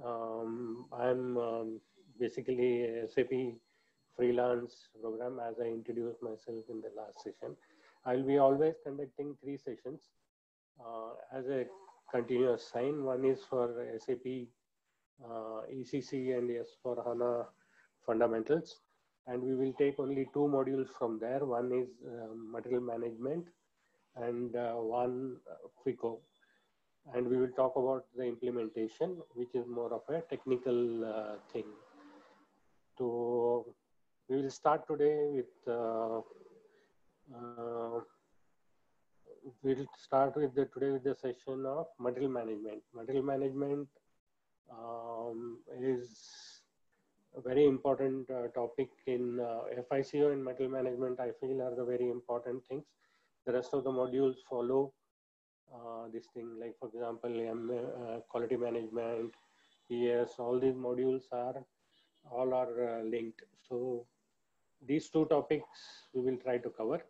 I'm basically a SAP freelance program, as I introduced myself in the last session. I'll be always conducting 3 sessions as a continuous sign. One is for SAP ECC and S/4HANA fundamentals. And we will take only 2 modules from there. One is material management and one FICO. And we will talk about the implementation, which is more of a technical thing. So we will start today with today with the session of material management. Material management is a very important topic in FICO and material management. I feel are the very important things. The rest of the modules follow this thing, like for example, quality management, PS, all these modules are linked. So these 2 topics we will try to cover.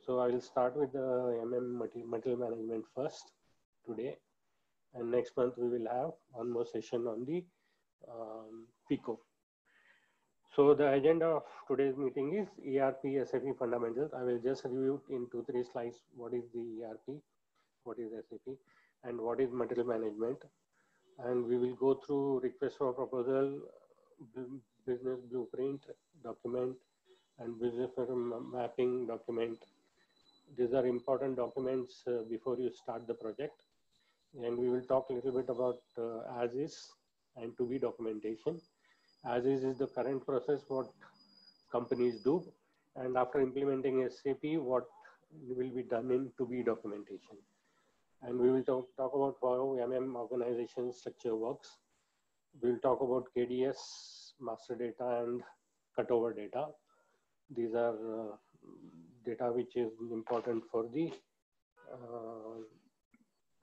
So I will start with the material management first today, and next month we will have one more session on the FICO. So the agenda of today's meeting is ERP SAP fundamentals. I will just review in 2-3 slides what is the ERP, what is SAP, and what is material management. And we will go through request for proposal, business blueprint document, and business mapping document. These are important documents before you start the project. And we will talk a little bit about as is and to be documentation. As is the current process, what companies do. And after implementing SAP, what will be done in to be documentation. And we will talk about how organization structure works. We'll talk about KDS, master data, and cutover data. These are data which is important for the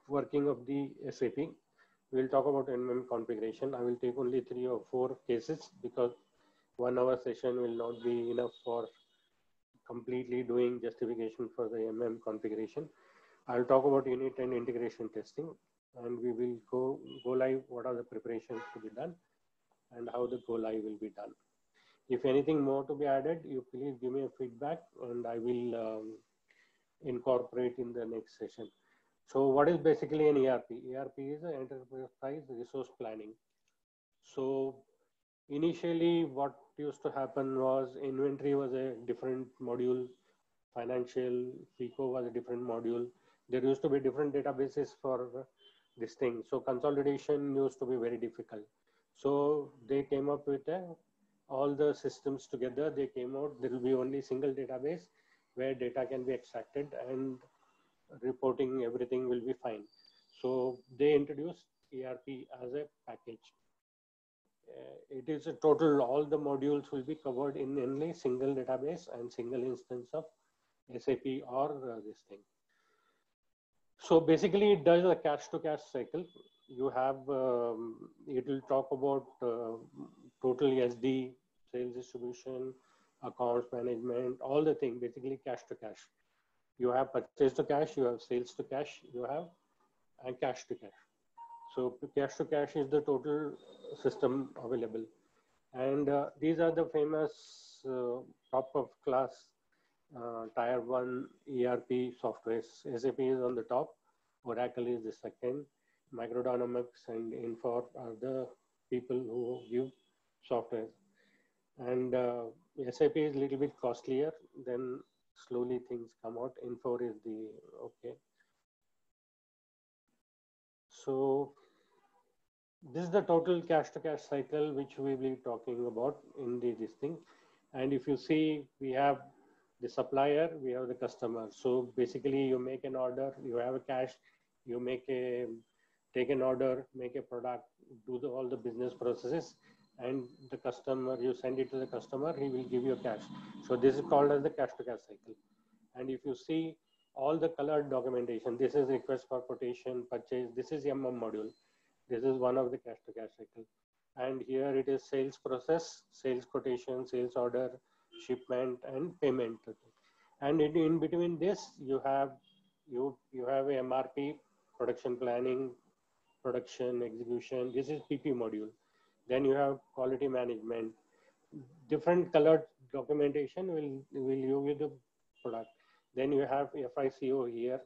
working of the SAP. We'll talk about configuration. I will take only 3 or 4 cases because 1 hour session will not be enough for completely doing justification for the configuration. I'll talk about unit and integration testing, and we will go live, what are the preparations to be done, and how the go live will be done. If anything more to be added, you please give me a feedback, and I will incorporate in the next session. So what is basically an ERP? ERP is an enterprise resource planning. So initially what used to happen was inventory was a different module, financial, FICO was a different module. There used to be different databases for this thing. So consolidation used to be very difficult. So they came up with all the systems together. They came out, there will be only single database where data can be extracted and reporting, everything will be fine. So they introduced ERP as a package. It is a total, all the modules will be covered in only single database and single instance of SAP or this thing. So basically it does a cash to cash cycle. You have, it will talk about total SD, sales distribution, accounts management, all the thing, basically cash to cash. You have purchase to cash, you have sales to cash, you have and cash to cash. So cash to cash is the total system available. And these are the famous top of class tier 1 ERP softwares. SAP is on the top, Oracle is the second, Microdynamics and Infor are the people who give software. And SAP is a little bit costlier, then slowly things come out. Infor is the okay. So this is the total cash to cash cycle which we will be talking about in this thing. And if you see, we have the supplier, we have the customer. So basically you make an order, you have a cash, you take an order, make a product, do all the business processes, and the customer, you send it to the customer, he will give you cash. So this is called as the cash to cash cycle. And if you see all the colored documentation, this is request for quotation, purchase, this is module. This is one of the cash to cash cycle. And here it is sales process, sales quotation, sales order, shipment, and payment. And in between this, you have a MRP, production planning, production, execution. This is PP module. Then you have quality management. Different colored documentation will give you the product. Then you have FICO here,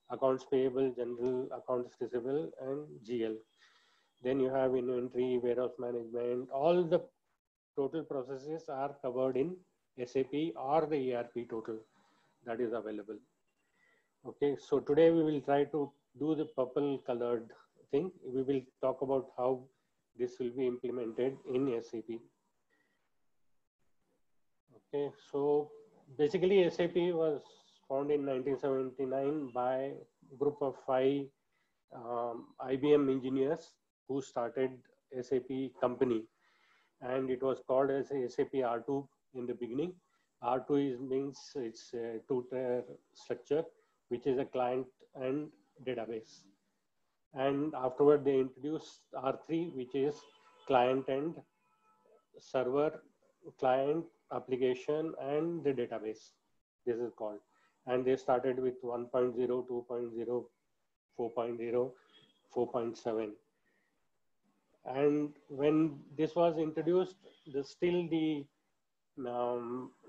accounts payable, general, accounts receivable, and GL. Then you have inventory, warehouse management. All the total processes are covered in SAP or the ERP total that is available. Okay, so today we will try to do the purple colored thing. We will talk about how this will be implemented in SAP. Okay, so basically SAP was founded in 1979 by a group of 5 IBM engineers who started SAP company, and it was called as SAP R2 in the beginning. R2 means it's a two-tier structure, which is a client and database. And afterward, they introduced R3, which is client and server, client, application, and the database. This is called. And they started with 1.0, 2.0, 4.0, 4.7. And when this was introduced, still the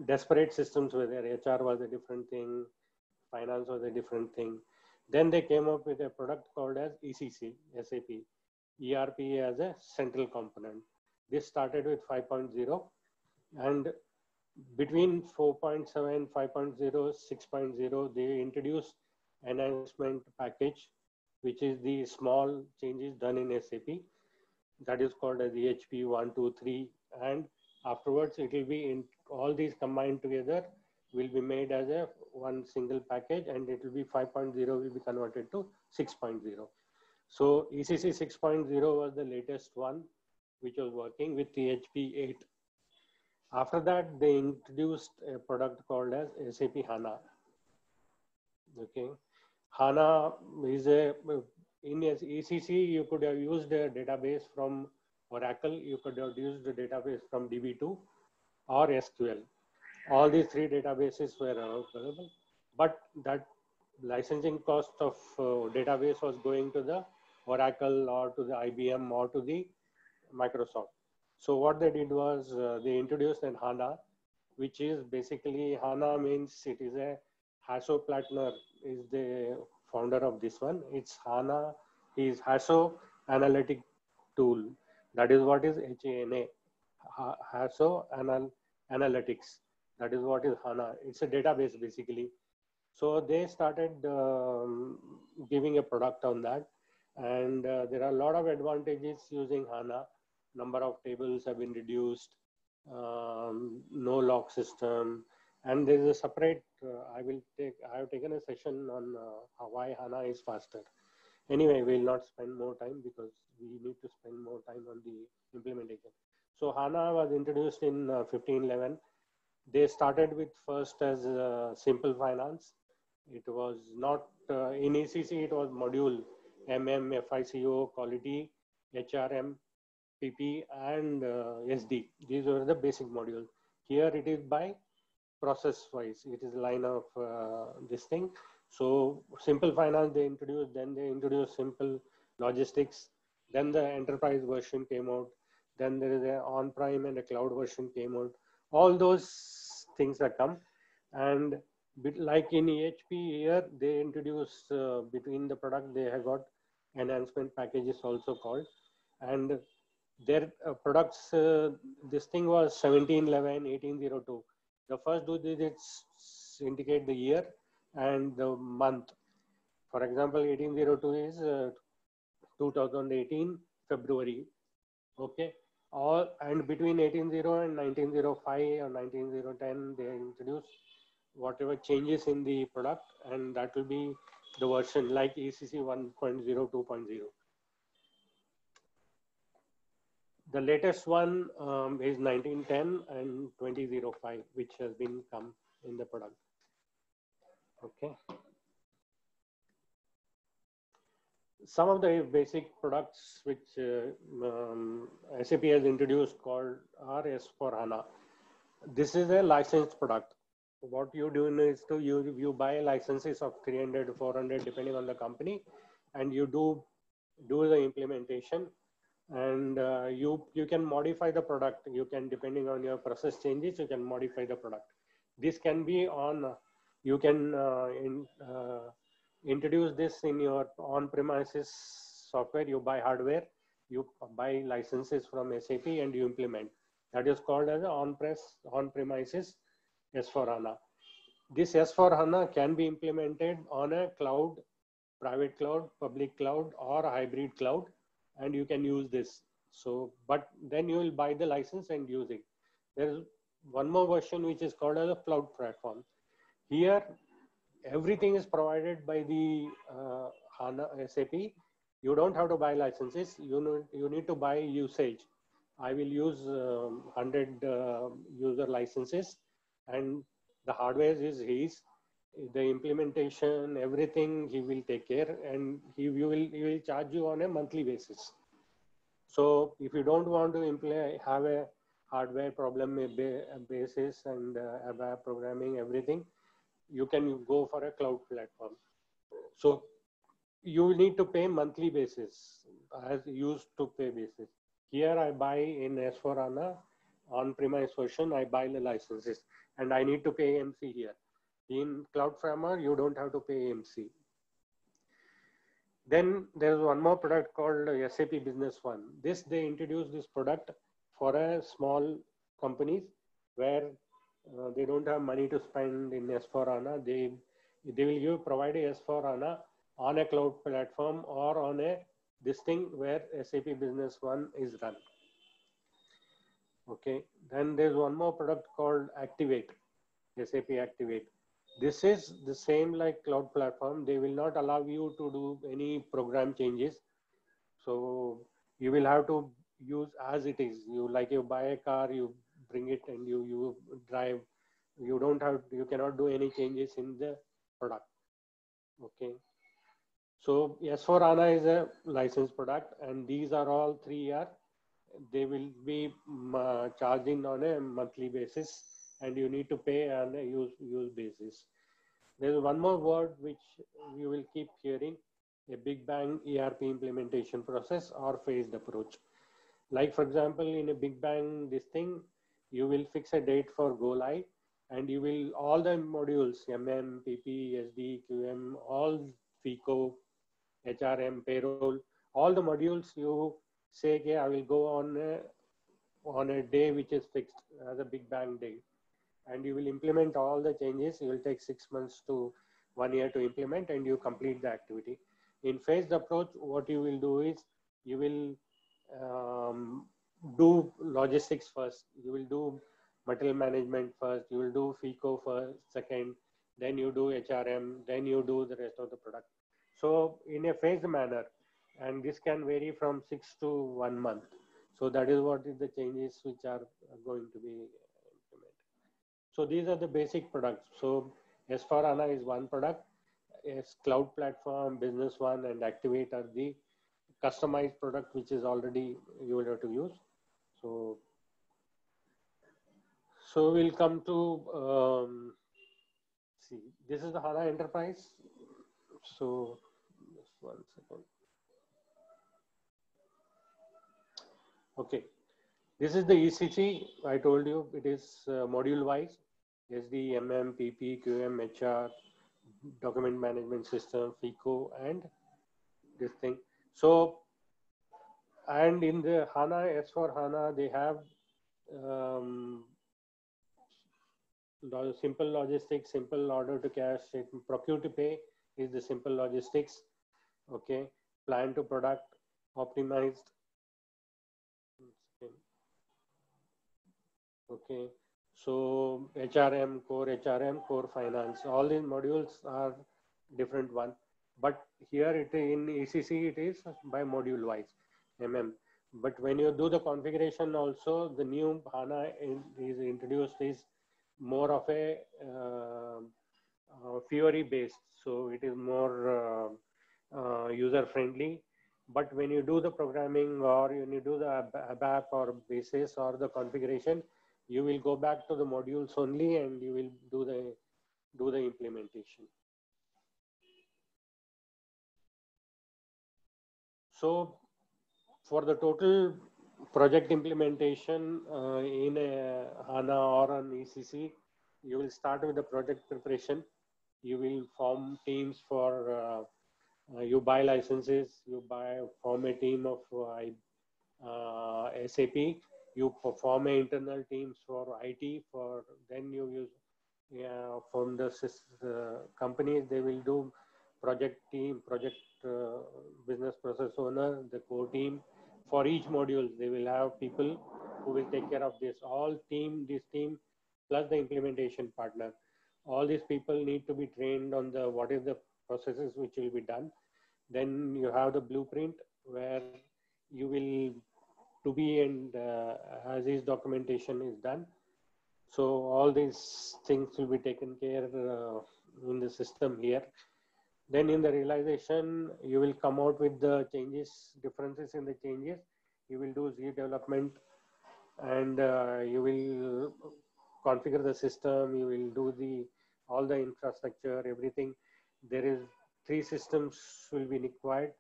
disparate systems were there. HR was a different thing, finance was a different thing. Then they came up with a product called as ECC, SAP, ERP as a central component. This started with 5.0, and between 4.7, 5.0, 6.0, they introduced enhancement package, which is the small changes done in SAP. That is called as EHP 1, 2, 3, and afterwards it will be in all these combined together will be made as a one single package, and it will be 5.0 will be converted to 6.0. So ECC 6.0 was the latest one which was working with EHP 8. After that, they introduced a product called as SAP HANA. Okay, HANA is in ECC, you could have used a database from Oracle, you could have used the database from DB2 or SQL. All these 3 databases were available, but that licensing cost of database was going to the Oracle or to the IBM or to the Microsoft. So what they did was they introduced an HANA, which is basically HANA means it is a Hasso Plattner is the founder of this one. It's HANA is Hasso Analytic Tool. That is what is HANA, Hasso Analytics. That is what is HANA. It's a database basically. So they started giving a product on that. And there are a lot of advantages using HANA. Number of tables have been reduced, no lock system. And there is a separate, I have taken a session on why HANA is faster. Anyway, we'll not spend more time because we need to spend more time on the implementation. So HANA was introduced in 1511. They started with first as simple finance. It was not, in ECC, it was module MM, FICO, quality, HRM, PP, and SD. These were the basic modules. Here it is by process wise. It is line of this thing. So simple finance they introduced, then they introduced simple logistics. Then the enterprise version came out. Then there is an on-prem and a cloud version came out. All those things that come, and like in EHP here, they introduce between the product, they have got enhancement packages also called, and their products, this thing was 1711, 1802. The first 2 digits indicate the year and the month. For example, 1802 is 2018 February. Okay. And between 1800 and 1905 or 19010, they introduce whatever changes in the product, and that will be the version like ECC 1.0, 2.0. The latest one is 1910 and 2005, which has been come in the product. Okay. Some of the basic products which SAP has introduced called S/4HANA. This is a licensed product. What you do is to you buy licenses of 300, 400 depending on the company, and you do do the implementation, and you can modify the product. You can, depending on your process changes, you can modify the product. This can be on, you can introduce this in your on-premises software. You buy hardware, you buy licenses from SAP, and you implement. That is called as on-premises S4HANA. This S4HANA can be implemented on a cloud, private cloud, public cloud, or a hybrid cloud, and you can use this. So, but then you will buy the license and use it. There is one more version which is called as a cloud platform. Here, everything is provided by the HANA SAP. You don't have to buy licenses. You need to buy usage. I will use 100 user licenses, and the hardware is his. The implementation, everything he will take care, and he will charge you on a monthly basis. So if you don't want to have a hardware problem basis and ABAP programming, everything, you can go for a cloud platform. So you need to pay monthly basis as used to pay basis. Here I buy in S4HANA on-premise version, I buy the licenses, and I need to pay MC here. In Cloud Framer, you don't have to pay MC. Then there's one more product called SAP Business One. They introduced this product for a small companies where they don't have money to spend in S4HANA. They will provide a S4HANA on a cloud platform or on this thing where SAP Business One is run. Okay. Then there's one more product called Activate, SAP Activate. This is the same like cloud platform. They will not allow you to do any program changes. So you will have to use as it is. You buy a car, you bring it and you drive. You cannot do any changes in the product. Okay. So S4HANA is a licensed product, and these are all 3 year. They will be charging on a monthly basis, and you need to pay on a use basis. There's one more word which you will keep hearing: a big bang ERP implementation process or phased approach. Like for example, in a big bang, this thing, you will fix a date for go live, and you will all the modules, MM, PP, SD, QM, all FICO, HRM, payroll, all the modules you say, okay, I will go on a day which is fixed as a big bang day, and you will implement all the changes. You will take 6 months to 1 year to implement, and you complete the activity. In phased approach, what you will do is you will do logistics first. You will do material management first. You will do FICO first, second. Then you do HRM. Then you do the rest of the product. So in a phased manner, and this can vary from 6 to 1 month. So that is what is the changes which are going to be implemented. So these are the basic products. So S4HANA is one product. As cloud platform, Business One, and Activate are the customized product which is already you will have to use. So we'll come to see. This is the HANA Enterprise. So just 1 second. Okay, this is the ECC. I told you it is module wise: SD, MM, PP, QM, HR, document management system, FICO, and this thing. So, and in the HANA, S4HANA, they have simple logistics, simple order to cash, procure to pay is the simple logistics. Okay, plan to product, optimized. Okay, so HRM, core finance, all these modules are different one, but here in ECC it is by module wise, MM. But when you do the configuration also, the new HANA is introduced is more of a Fiori based, so it is more user friendly. But when you do the programming or when you do the ABAP or basis or the configuration, you will go back to the modules only and you will do the implementation. So for the total project implementation in a HANA or an ECC, you will start with the project preparation. You will form teams for, you buy licenses, form a team of SAP, you form internal teams for IT, then you use from the companies, they will do project team, project business process owner, the core team. For each module, they will have people who will take care of this. This team plus the implementation partner. All these people need to be trained on what is the processes which will be done. Then you have the blueprint where you will to be and as is documentation is done. So all these things will be taken care in the system here. Then in the realization, you will come out with the changes, differences in the changes. You will do Z development and you will configure the system. You will do all the infrastructure, everything. There is 3 systems will be required: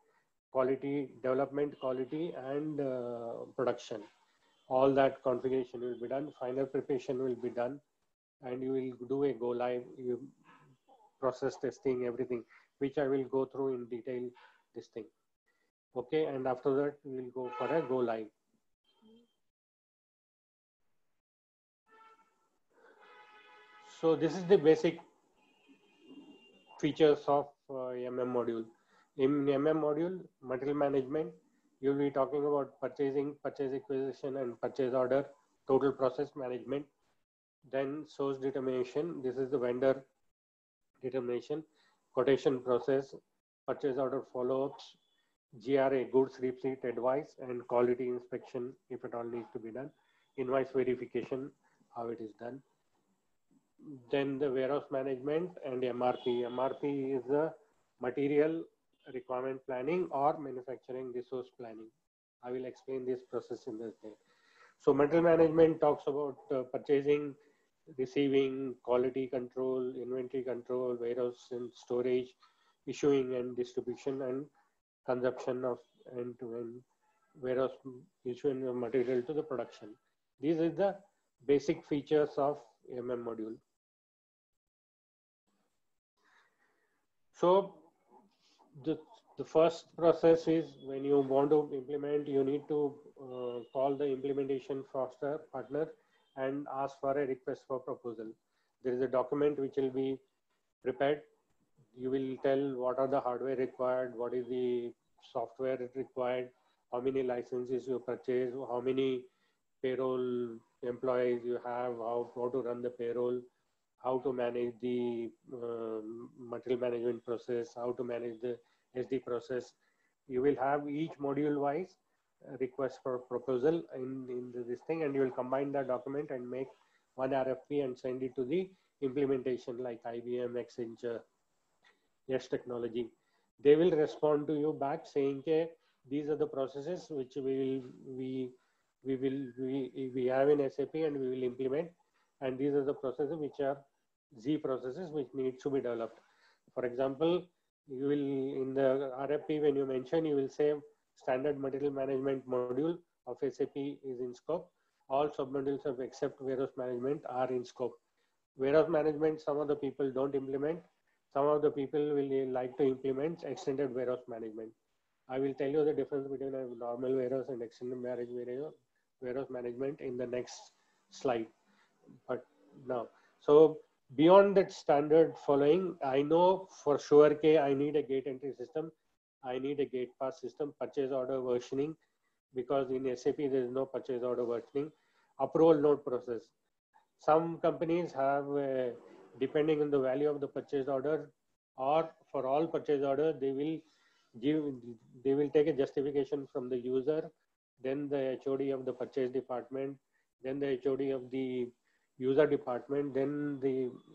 quality, development, quality, and production. All that configuration will be done. Final preparation will be done, and you will do a go live, process testing, everything, which I will go through in detail this thing. Okay, and after that we will go for a go live. So this is the basic features of MM module. In MM module, material management, you will be talking about purchasing, purchase acquisition, and purchase order, total process management. Then source determination, this is the vendor determination, quotation process, purchase order follow-ups, GRA, goods receipt advice, and quality inspection if it all needs to be done, invoice verification, how it is done. Then the warehouse management and MRP. MRP is the material requirement planning or manufacturing resource planning. I will explain this process in this day. So material management talks about purchasing, receiving, quality control, inventory control, warehouse and storage, issuing and distribution, and consumption of end-to-end warehouse issuing of material to the production. These are the basic features of MM module. So the first process is when you want to implement, you need to call the implementation foster partner and ask for a request for proposal. There is a document which will be prepared. You will tell what are the hardware required, what is the software required, how many licenses you purchase, how many payroll employees you have, how to run the payroll, how to manage the material management process, how to manage the SD process. You will have each module wise request for proposal in this thing, and you will combine that document and make one RFP and send it to the implementation like IBM, Accenture, Yes Technology. They will respond to you back saying, okay, these are the processes which we have in SAP and we will implement, and these are the processes which are Z processes which need to be developed. For example, you will in the RFP when you mention, you will say standard material management module of SAP is in scope. All submodules of except warehouse management are in scope. Warehouse management, some of the people don't implement. Some of the people will like to implement extended warehouse management. I will tell you the difference between a normal warehouse and extended warehouse management in the next slide. But now, so beyond that standard following, I know for sure I need a gate entry system. I need a gate pass system, purchase order versioning, because in SAP there is no purchase order versioning. Approval note process. Some companies have, depending on the value of the purchase order, or for all purchase order, they will take a justification from the user, then the HOD of the purchase department, then the HOD of the user department, then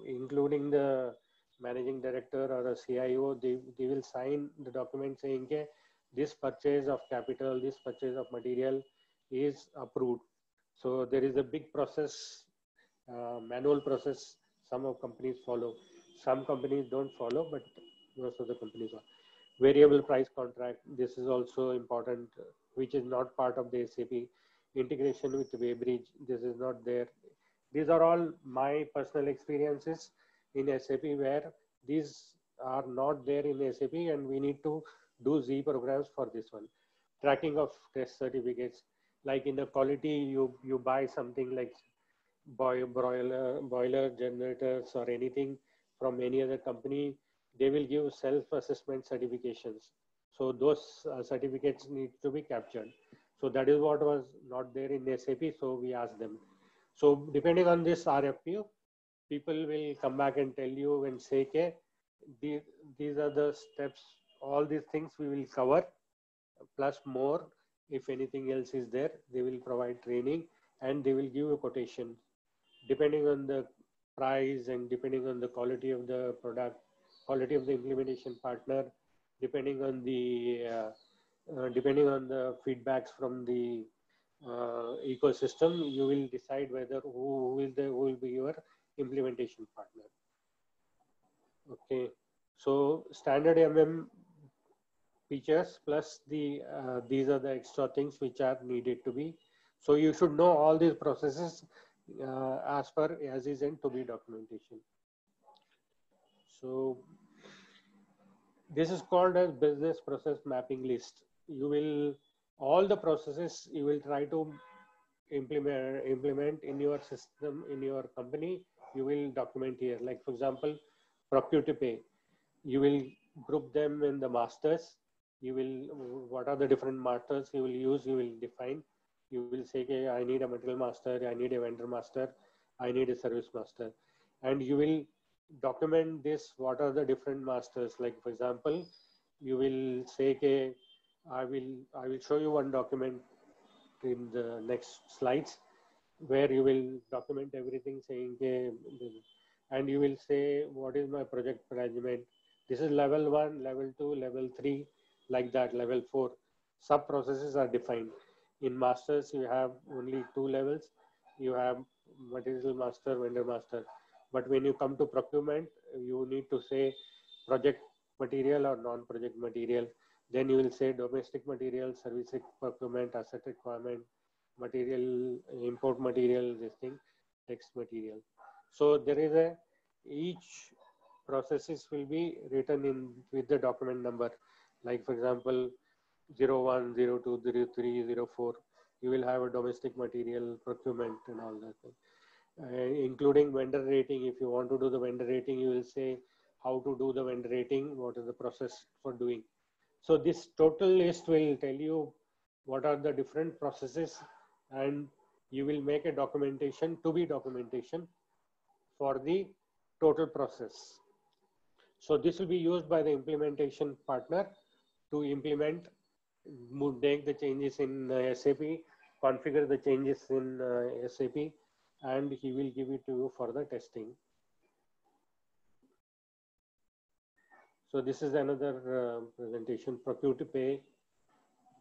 including the managing director or a CIO, they will sign the document saying, okay, this purchase of capital, this purchase of material is approved. So there is a big process, manual process some of companies follow. Some companies don't follow, but most of the companies are. Variable price contract, this is also important, which is not part of the SAP. Integration with Weybridge, this is not there. These are all my personal experiences in SAP where these are not there in SAP, and we need to do Z programs for this one. Tracking of test certificates, like in the quality, you buy something like boiler generators or anything from any other company, they will give self-assessment certifications. So those certificates need to be captured. So that is what was not there in SAP. So we asked them. So depending on this RFQ, people will come back and tell you and say, okay, these are the steps, all these things we will cover, plus more. If anything else is there, they will provide training and they will give a quotation. Depending on the price and depending on the quality of the product, quality of the implementation partner, depending on the feedbacks from the ecosystem, you will decide whether who will be your implementation partner. Okay, so standard features plus these are the extra things which are needed to be. So you should know all these processes as per as is and to be documentation. So this is called as business process mapping list. You will, all the processes you will try to implement in your system, in your company, you will document here. Like for example, procure to pay, you will group them in the masters. You will, what are the different masters you will use, you will define. You will say, okay, I need a material master, I need a vendor master, I need a service master. And you will document this, what are the different masters. Like for example, you will say, okay, I will show you one document in the next slides where you will document everything saying, okay, and you will say, what is my project management? This is level 1, level 2, level 3, like that, level 4. Sub processes are defined. In masters, you have only 2 levels. You have material master, vendor master. But when you come to procurement, you need to say project material or non-project material. Then you will say domestic material, service procurement, asset requirement, material, import material, this thing, text material. So there is a, each processes will be written in with the document number. Like for example, 01, 02, 03, 04, you will have a domestic material procurement and all that. Including vendor rating. If you want to do the vendor rating, you will say how to do the vendor rating, what is the process for doing. So this total list will tell you what are the different processes, and you will make a documentation, to be documentation for the total process. So this will be used by the implementation partner to implement, make the changes in SAP, configure the changes in SAP, and he will give it to you for the testing. So this is another presentation, procure to pay,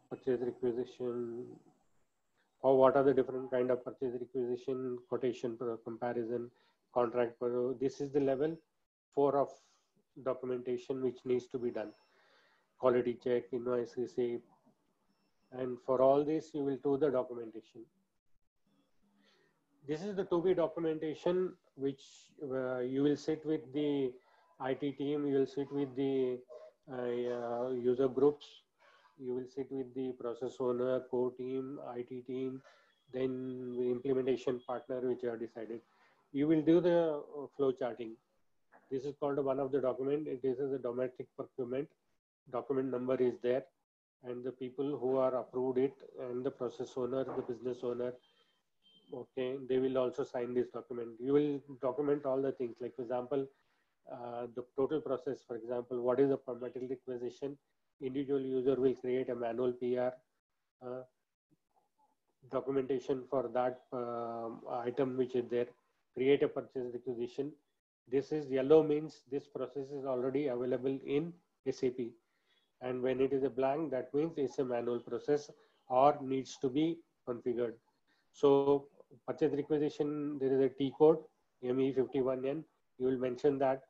purchase requisition, or what are the different kind of purchase requisition, quotation comparison, contract. This is the level 4 of documentation which needs to be done. Quality check, invoice receipt, and for all this you will do the documentation. This is the to-be documentation which you will sit with the IT team, you will sit with the user groups, you will sit with the process owner, core team, IT team, then the implementation partner which you have decided. You will do the flow charting. This is called one of the document. This is a domestic procurement. Document number is there, and the people who are approved it, and the process owner, the business owner, okay, they will also sign this document. You will document all the things, like for example, the total process. For example, what is the material requisition? Individual user will create a manual PR documentation for that item which is there. Create a purchase requisition. This is yellow, means this process is already available in SAP, and when it is a blank, that means it's a manual process or needs to be configured. So purchase requisition, there is a T code, ME51N. You will mention that.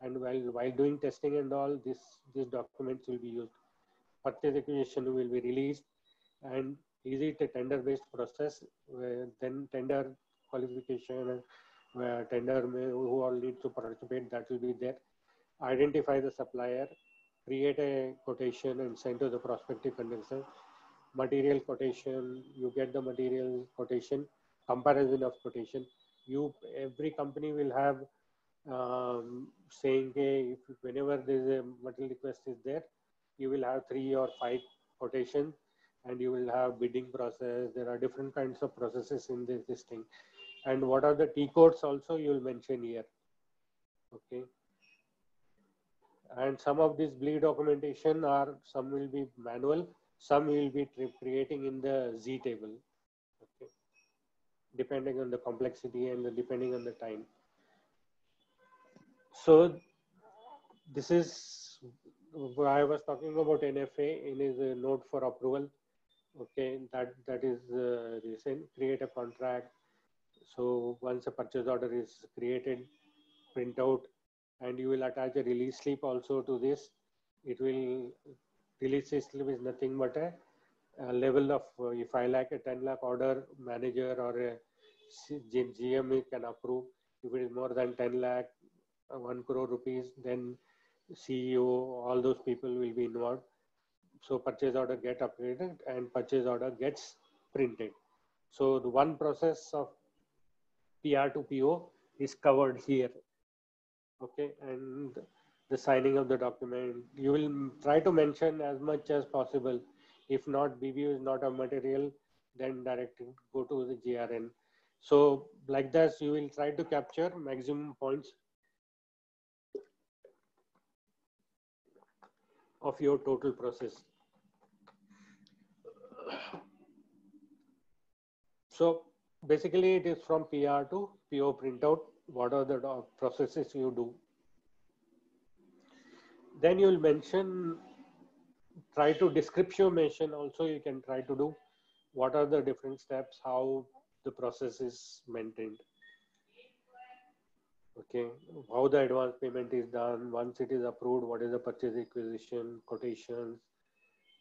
And while doing testing and all, these documents will be used. Purchase acquisition will be released, and is it a tender-based process? Then tender qualification and tender who all need to participate, that will be there. Identify the supplier, create a quotation and send to the prospective condenser. Material quotation, you get the material quotation, comparison of quotation. Every company will have saying, hey, if whenever there is a material request is there, you will have 3 or 5 quotations, and you will have bidding process. There are different kinds of processes in this thing. And what are the T codes also you will mention here. Okay. And some of this bleed documentation some will be manual, some will be creating in the Z table. Okay. Depending on the complexity and depending on the time. So this is I was talking about NFA in his note for approval. Okay, that is recent. Create a contract. So once a purchase order is created, print out, and you will attach a release slip also to this. It will release slip is nothing but a level of if I like a 10 lakh order, manager or a GM can approve. If it is more than 10 lakh, 1 crore rupees, then CEO, all those people will be involved. So purchase order get upgraded and purchase order gets printed. So the one process of PR to PO is covered here. Okay, and the signing of the document, you will try to mention as much as possible. If not, BBU is not a material, then directly go to the GRN. So like this, you will try to capture maximum points of your total process. So basically it is from PR to PO printout. What are the processes you do? Then you will mention, try to description mention also you can try to do. What are the different steps, how the process is maintained. Okay, how the advance payment is done, once it is approved, what is the purchase acquisition, quotations,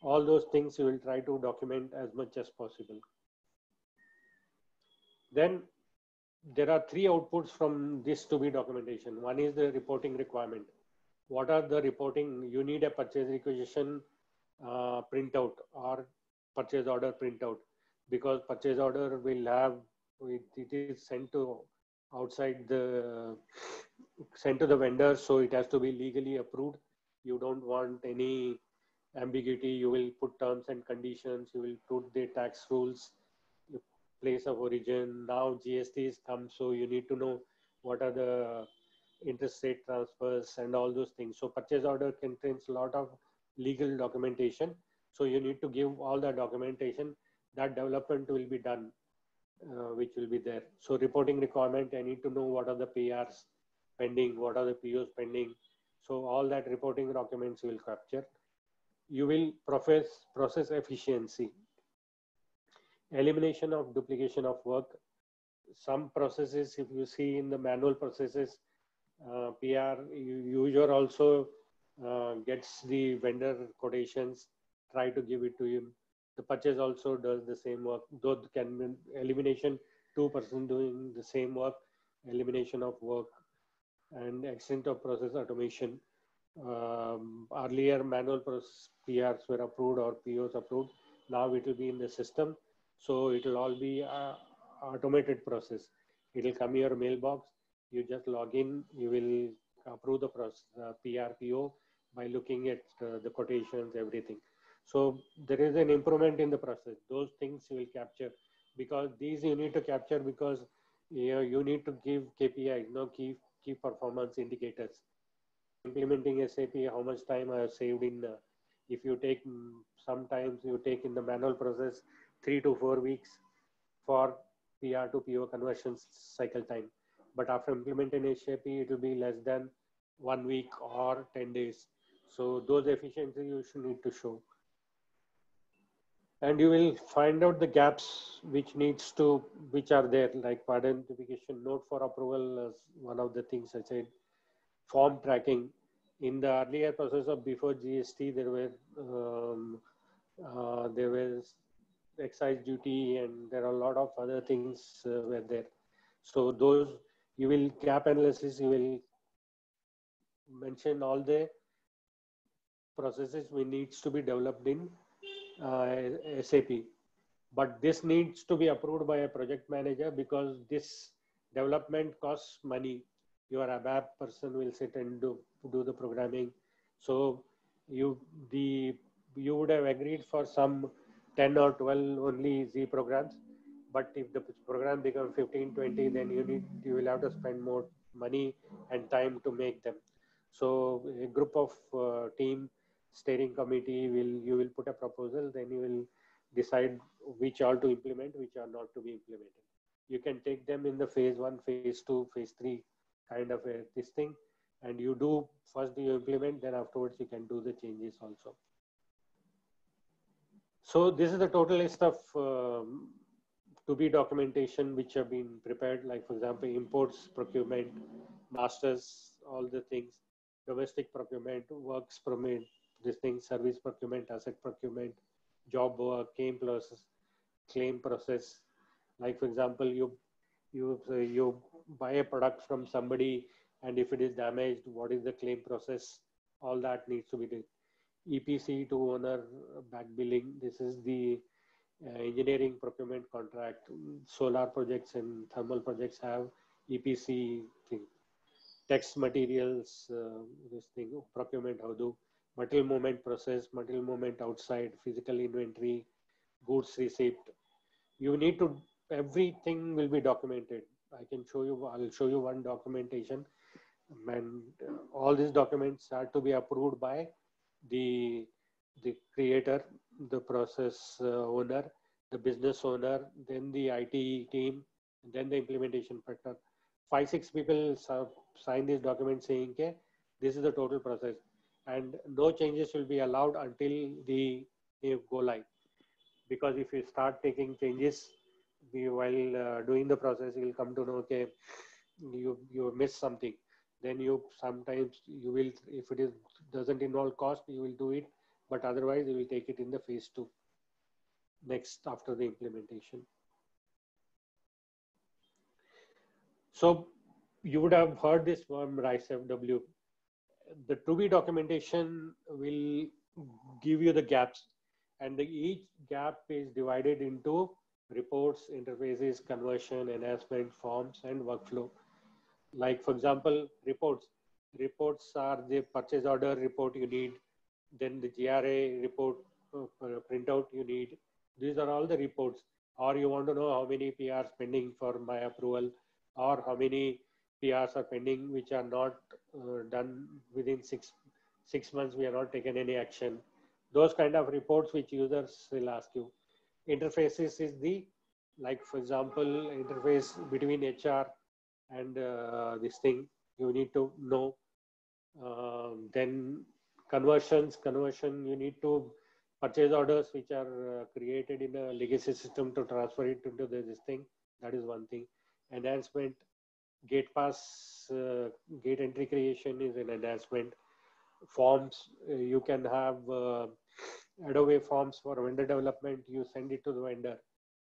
all those things you will try to document as much as possible. Then there are 3 outputs from this to be documentation. One is the reporting requirement. What are the reporting? You need a purchase requisition printout or purchase order printout, because purchase order will have, it is sent to outside sent to the vendor, so it has to be legally approved. You don't want any ambiguity. You will put terms and conditions, you will put the tax rules, place of origin. Now GST has come, so you need to know what are the interstate transfers and all those things. So purchase order contains a lot of legal documentation. So you need to give all the documentation. That development will be done, which will be there. So reporting requirement, I need to know what are the PRs pending, what are the POs pending. So all that reporting documents will capture. You will process efficiency, elimination of duplication of work. Some processes, if you see in the manual processes, PR user also gets the vendor quotations, try to give it to him. The purchase also does the same work. Though can be elimination, 2% doing the same work, elimination of work, and extent of process automation. Earlier manual PRs were approved or POs approved. Now it will be in the system. So it will all be automated process. It will come your mailbox. You just log in. You will approve the process, PR, PO by looking at the quotations, everything. So there is an improvement in the process. Those things you will capture, because these you need to capture, because you need to give KPI, key performance indicators. Implementing SAP, how much time I have saved in, if you take, sometimes you take in the manual process 3 to 4 weeks for PR to PO conversion cycle time. But after implementing SAP, it will be less than 1 week or 10 days. So those efficiencies you should need to show. And you will find out the gaps which are there, like part identification, note for approval as one of the things I said. form tracking. In the earlier process of before GST, there was excise duty, and there are a lot of other things were there. So those, you will gap analysis, you will mention all the processes which needs to be developed in SAP. But this needs to be approved by a project manager, because this development costs money. Your ABAP person will sit and do the programming. So you would have agreed for some 10 or 12 only Z programs. But if the program becomes 15, 20, then you will have to spend more money and time to make them. So a group of team steering committee you will put a proposal, then you will decide which all to implement, which are not to be implemented. You can take them in the phase 1, phase 2, phase 3 kind of this thing, and you do first you implement, then afterwards you can do the changes also. So this is the total list of to be documentation which have been prepared, like for example, imports, procurement, masters, all the things, domestic procurement, works procurement, this thing, service procurement, asset procurement, job work, claim process. Like for example, you buy a product from somebody, and if it is damaged, what is the claim process? All that needs to be done. EPC to owner back billing. This is the engineering procurement contract. Solar projects and thermal projects have EPC thing. Text materials, this thing, procurement, how do material movement process, material movement outside, physical inventory, goods receipt. You need to, everything will be documented. I'll show you one documentation, and all these documents are to be approved by the creator, the process owner, the business owner, then the IT team, then the implementation partner. 5-6 people sign this document saying, okay, this is the total process, and no changes will be allowed until the go live. Because if you start taking changes while doing the process, you will come to know, okay, you missed something. Then sometimes you will, if it doesn't involve cost, you will do it, but otherwise you will take it in the phase 2 next after the implementation. So you would have heard this from RISE-FW. The to-be documentation will give you the gaps, and each gap is divided into reports, interfaces, conversion, enhancement, forms, and workflow. Like for example, reports. Reports are the purchase order report you need, then the GRA report printout you need. These are all the reports. Or you want to know how many PRs pending for my approval, or how many PRs are pending which are not done within six months, we have not taken any action. Those kind of reports which users will ask you. Interfaces is the, like for example, interface between HR and this thing you need to know. Then conversion, you need to purchase orders which are created in a legacy system to transfer it into this thing. That is one thing. Enhancement, gate pass, gate entry creation is an enhancement. Forms, you can have Adobe forms for vendor development. You send it to the vendor.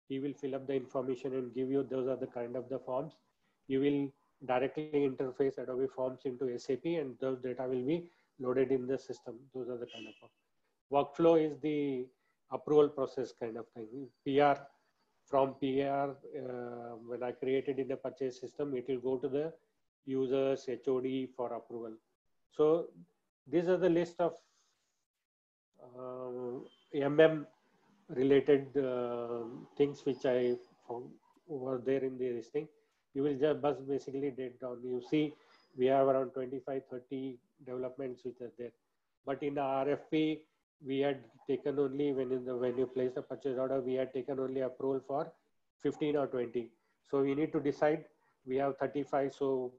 He will fill up the information and give you, those are the kind of the forms. You will directly interface Adobe Forms into SAP, and those data will be loaded in the system. Those are the kind of workflow is the approval process kind of thing. PR, from PR, when I created in the purchase system, it will go to the users, HOD for approval. So these are the list of MM related things which I found over there in this thing. You will just basically date down. You see, we have around 25-30 developments which are there. But in the RFP, we had taken only when you place the purchase order, we had taken only approval for 15 or 20. So we need to decide. We have 35. So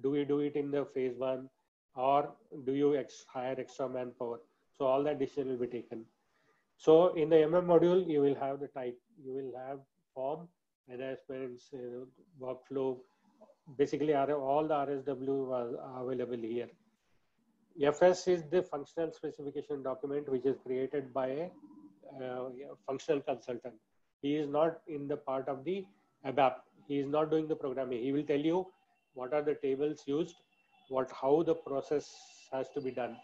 do we do it in the phase 1, or do you hire extra manpower? So all that decision will be taken. So in the MM module, you will have the type. You will have form, enhancements, workflow, basically all the RSW was available here. FS is the functional specification document which is created by a functional consultant. He is not in the part of the ABAP. He is not doing the programming. He will tell you what are the tables used, how the process has to be done.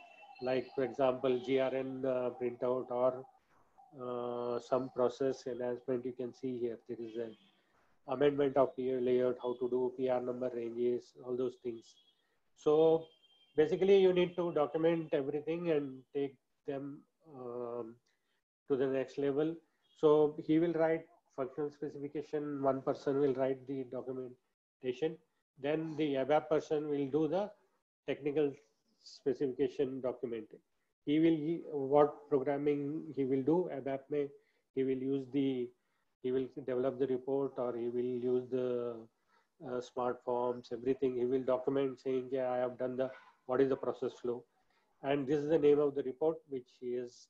Like for example, GRN printout or some process enhancement. You can see here there is an amendment of PR layout, how to do PR number ranges, all those things. So basically you need to document everything and take them to the next level. So he will write functional specification, one person will write the documentation, then the ABAP person will do the technical specification document. He will, what programming he will do, ABAP may, he will develop the report, or he will use the smart forms, everything. He will document saying, yeah, I have done what is the process flow. And this is the name of the report which he has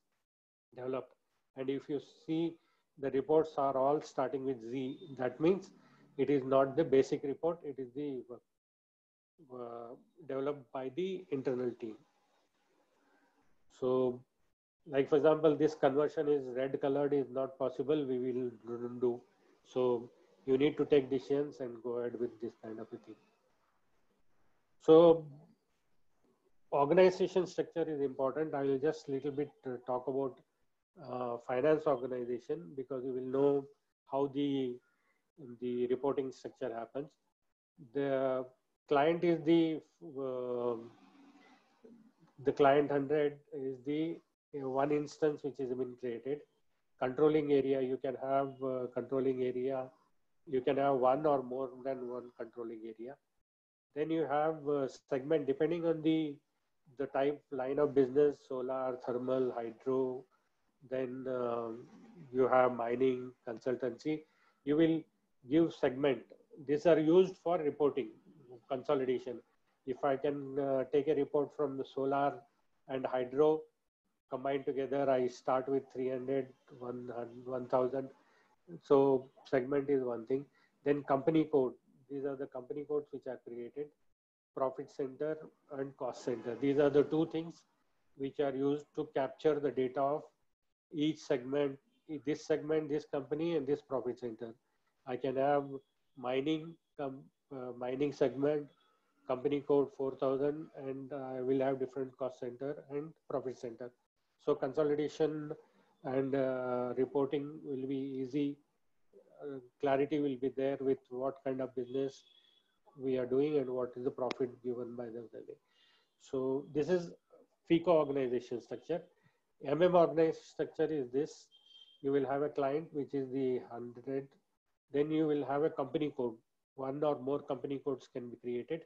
developed. And if you see, the reports are all starting with Z. That means it is not the basic report. It is the developed by the internal team. So like for example, this conversion is red colored is not possible. We will do. So you need to take decisions and go ahead with this kind of a thing. So organization structure is important. I will just little bit talk about finance organization, because you will know how the reporting structure happens. The client is the client 100 is the one instance which has been created. Controlling area, you can have controlling area. You can have one or more than one controlling area. Then you have segment depending on the type, line of business, solar, thermal, hydro. Then you have mining, consultancy. You will give segment. These are used for reporting, consolidation. If I can take a report from the solar and hydro combined together, I start with 300, 1000. So segment is one thing. Then company code. These are the company codes which are created. Profit center and cost center. These are the two things which are used to capture the data of each segment, this segment, this company, and this profit center. I can have mining segment, company code 4000, and I will have different cost center and profit center. So consolidation and reporting will be easy. Clarity will be there with what kind of business we are doing and what is the profit given by the way. So this is FICO organization structure. organization structure is this. You will have a client which is the 100. Then you will have a company code. One or more company codes can be created.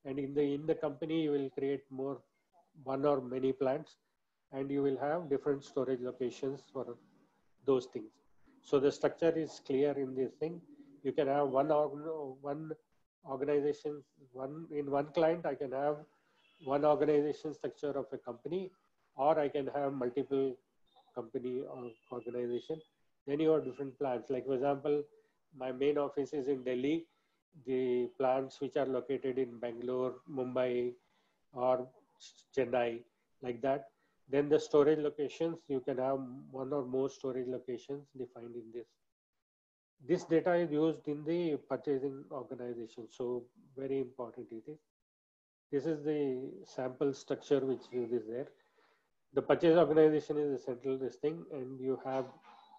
And in the company, you will create one or many plants, and you will have different storage locations for those things. So the structure is clear in this thing. You can have one organization, in one client, I can have one organization structure of a company, or I can have multiple company or organization. Then you have different plants. Like for example, my main office is in Delhi. The plants which are located in Bangalore, Mumbai, or Chennai, like that. Then the storage locations, you can have one or more storage locations defined in this. This data is used in the purchasing organization. So very important it is. This is the sample structure which is there. The purchase organization is the central this thing, and you have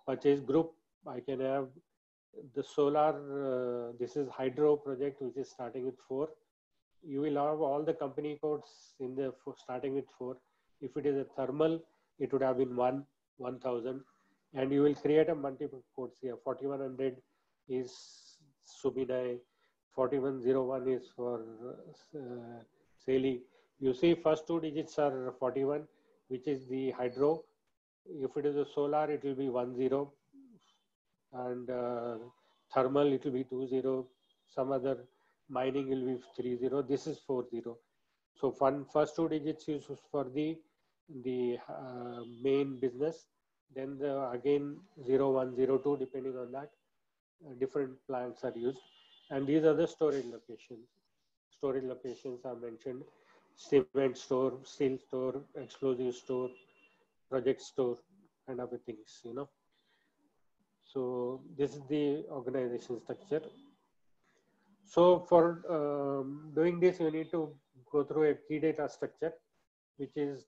purchase group. I can have the solar, this is hydro project, which is starting with 4. You will have all the company codes in the starting with 4. If it is a thermal, it would have been 1000, and you will create a multiple codes here. 4100 is Subinai, 4101 is for Seli. You see first 2 digits are 41, which is the hydro. If it is a solar, it will be 10, and thermal, it will be 20. Some other mining will be 30. This is 40. So first 2 digits is for the main business. Then again 0102, depending on that, different plants are used. And these are the storage locations. Storage locations are mentioned: cement store, steel store, explosive store, project store, and other things, you know. So this is the organization structure. So for doing this, you need to go through a key data structure, which is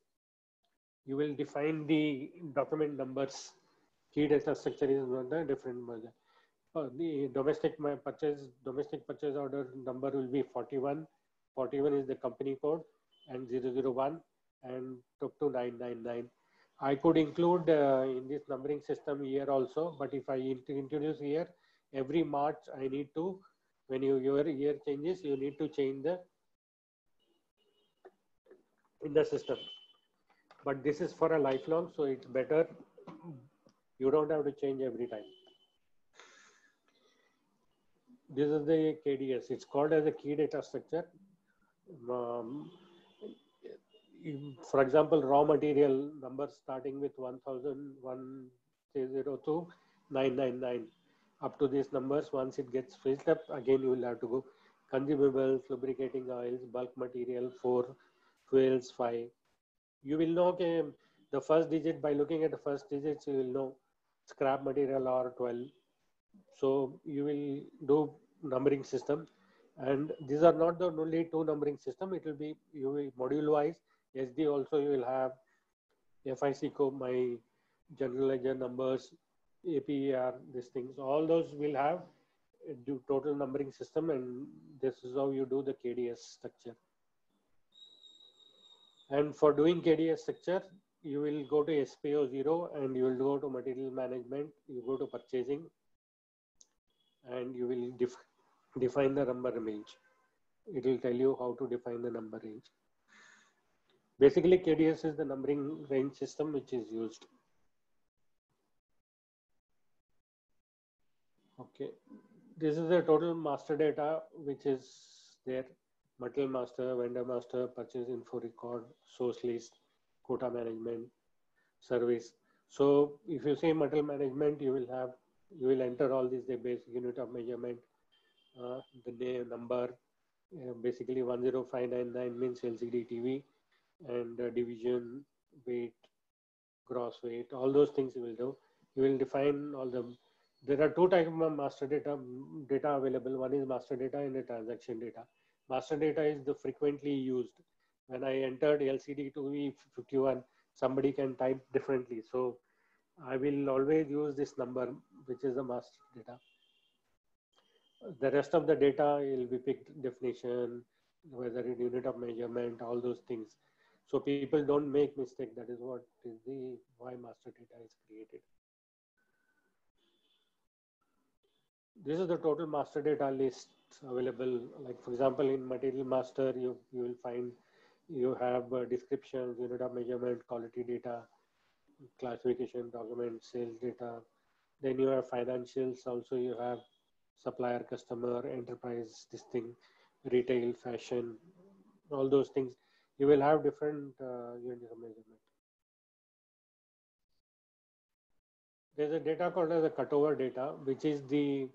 you will define the document numbers. Key data structure is not a different version. The domestic purchase order number will be 41. 41 is the company code, and 001 and up to 999. I could include in this numbering system year also, but if I introduce year, every March I need to, when your year changes, you need to change in the system. But this is for a lifelong, so it's better you don't have to change every time. This is the KDS. It's called as a key data structure. For example, raw material numbers starting with 1001 999 up to these numbers. Once it gets filled up, again you will have to go consumables, lubricating oils, bulk material 4, fuels 5. You will know the first digit by looking at the first digits. You will know scrap material or 12. So you will do numbering system, and these are not the only two numbering system. It will be you will module wise. SD also you will have FIC code, my general ledger numbers, APER, these things. All those will have do total numbering system, and this is how you do the KDS structure. And for doing KDS structure, you will go to SPO 0 and you will go to material management. You go to purchasing, and you will define the number range. It will tell you how to define the number range. Basically, KDS is the numbering range system which is used. Okay, this is the total master data which is there: material master, vendor master, purchase info record, source list, quota management, service. So if you say material management, you will enter all these, the basic unit of measurement, the name, number, basically 10599 means LCD TV, and division, weight, gross weight, all those things you will do. You will define all the. There are two types of master data available. One is master data and the transaction data. Master data is the frequently used. When I entered LCD TV 51, somebody can type differently. So I will always use this number, which is the master data. The rest of the data will be picked definition, whether in unit of measurement, all those things. So people don't make mistake. That is what is the why master data is created. This is the total master data list available. Like for example, in material master, you will find you have descriptions, unit of measurement, quality data, classification, document, sales data. Then you have financials. Also, you have supplier, customer, enterprise, this thing, retail, fashion, all those things. You will have different units of measurement. There's a data called as a cutover data, which is the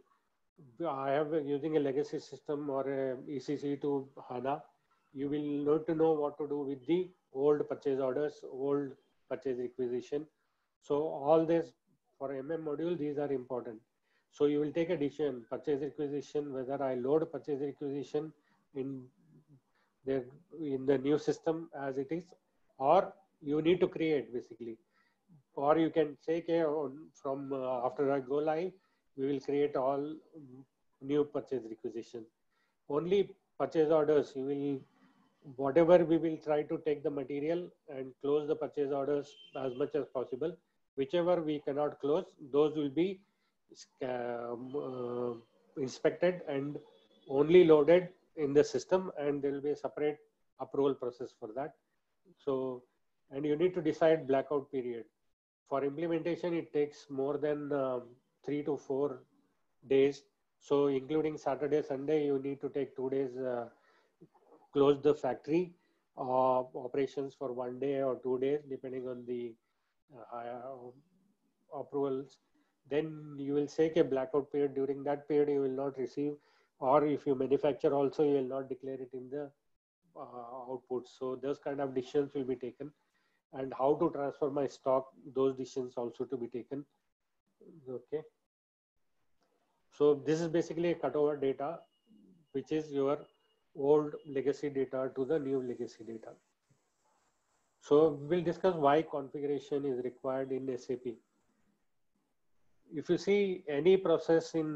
I have using a legacy system or a ECC to HANA. You will need to know what to do with the old purchase orders, old purchase requisition. So all this for MM module, these are important. So you will take a decision, purchase requisition, whether I load purchase requisition in the new system as it is, or you need to create basically. Or you can say, okay, from after I go live, we will create all new purchase requisition. Only purchase orders, you will, whatever we will try to take the material and close the purchase orders as much as possible. Whichever we cannot close, those will be inspected and only loaded in the system, and there will be a separate approval process for that. So, and you need to decide blackout period. For implementation, it takes more than 3 to 4 days. So including Saturday, Sunday, you need to take 2 days, close the factory operations for 1 day or 2 days, depending on the approvals. Then you will take a blackout period. During that period, you will not receive or if you manufacture also, you will not declare it in the output. So those kind of decisions will be taken, and how to transfer my stock, those decisions also to be taken. Okay. So this is basically a cutover data, which is your old legacy data to the new legacy data. So we'll discuss why configuration is required in SAP. If you see, any process in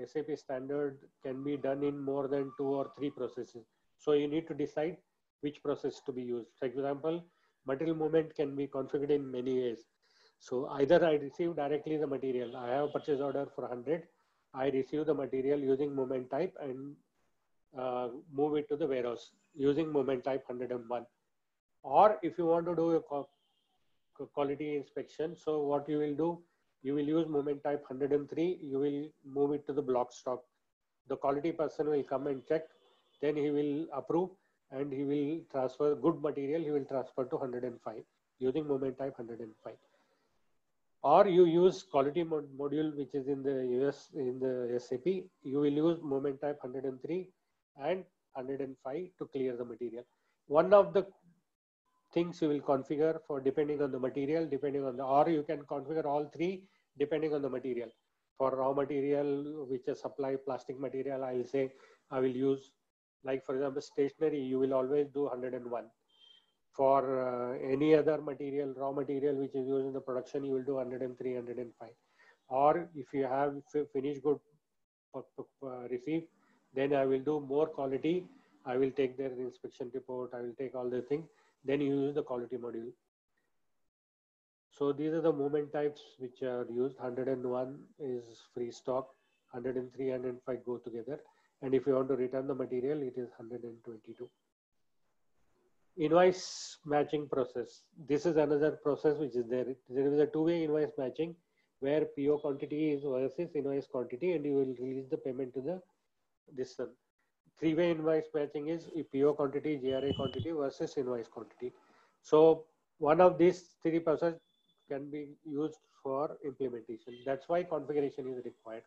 SAP standard can be done in more than 2 or 3 processes. So you need to decide which process to be used. For example, material movement can be configured in many ways. So either I receive directly the material. I have a purchase order for 100. I receive the material using movement type and move it to the warehouse using movement type 101. Or if you want to do a quality inspection, so what you will do, you will use movement type 103, you will move it to the block stock. The quality person will come and check, then he will approve and he will transfer good material, he will transfer to 105 using movement type 105. Or you use quality module, which is in the in the SAP, you will use movement type 103 and 105 to clear the material. One of the things you will configure for depending on the material, depending on the, or you can configure all three depending on the material. For raw material, which is supply plastic material, I will say I will use, like for example, stationery, you will always do 101. For any other material, raw material, which is used in the production, you will do 103, 105. Or if you have finished good received, then I will do more quality. I will take their inspection report. I will take all the things. Then you use the quality module. So these are the movement types which are used. 101 is free stock. 103, 105 go together. And if you want to return the material, it is 122. Invoice matching process. This is another process which is there. There is a two-way invoice matching where PO quantity is versus invoice quantity, and you will release the payment to the this one. Three-way invoice matching is PO quantity, GRA quantity versus invoice quantity. So one of these three processes can be used for implementation. That's why configuration is required.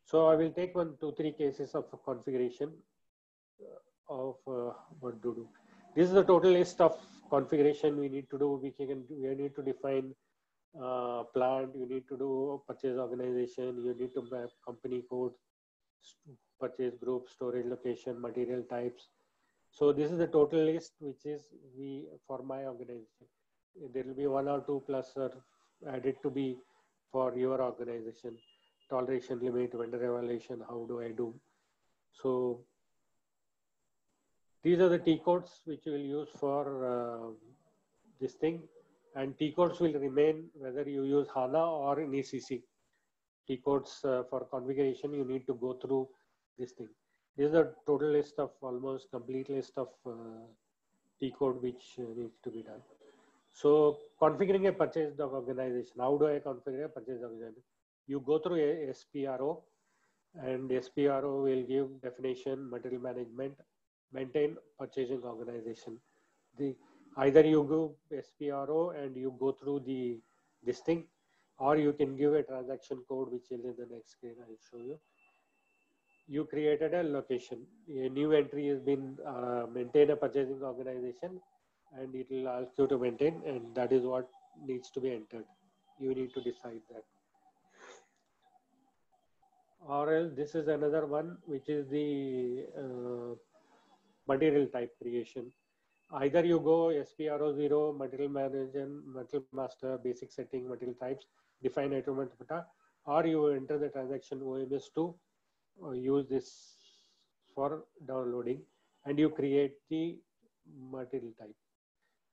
So I will take 1, 2, 3 cases of configuration of what to do. This is the total list of configuration we need to do. We need to define plant, you need to do purchase organization, you need to map company code, purchase group, storage location, material types. So this is the total list, which is for my organization. There will be 1 or 2 plus added to be for your organization. Toleration limit, vendor evaluation, how do I do? So these are the T codes which you will use for this thing, and T codes will remain whether you use HANA or in ECC. T codes for configuration, you need to go through this thing. This is a total list of almost complete list of T code which needs to be done. So configuring a purchase organization, how do I configure a purchase organization? You go through a SPRO, and SPRO will give definition, material management, maintain purchasing organization. Either you go SPRO and you go through this thing, or you can give a transaction code, which is in the next screen. I'll show you. You created a location. A new entry has been maintain a purchasing organization, and it will ask you to maintain, and that is what needs to be entered. You need to decide that. Or else this is another one, which is the material type creation. Either you go SPRO 0, material management, material master, basic setting, material types, define item data, or you enter the transaction OMS2, use this for downloading, and you create the material type.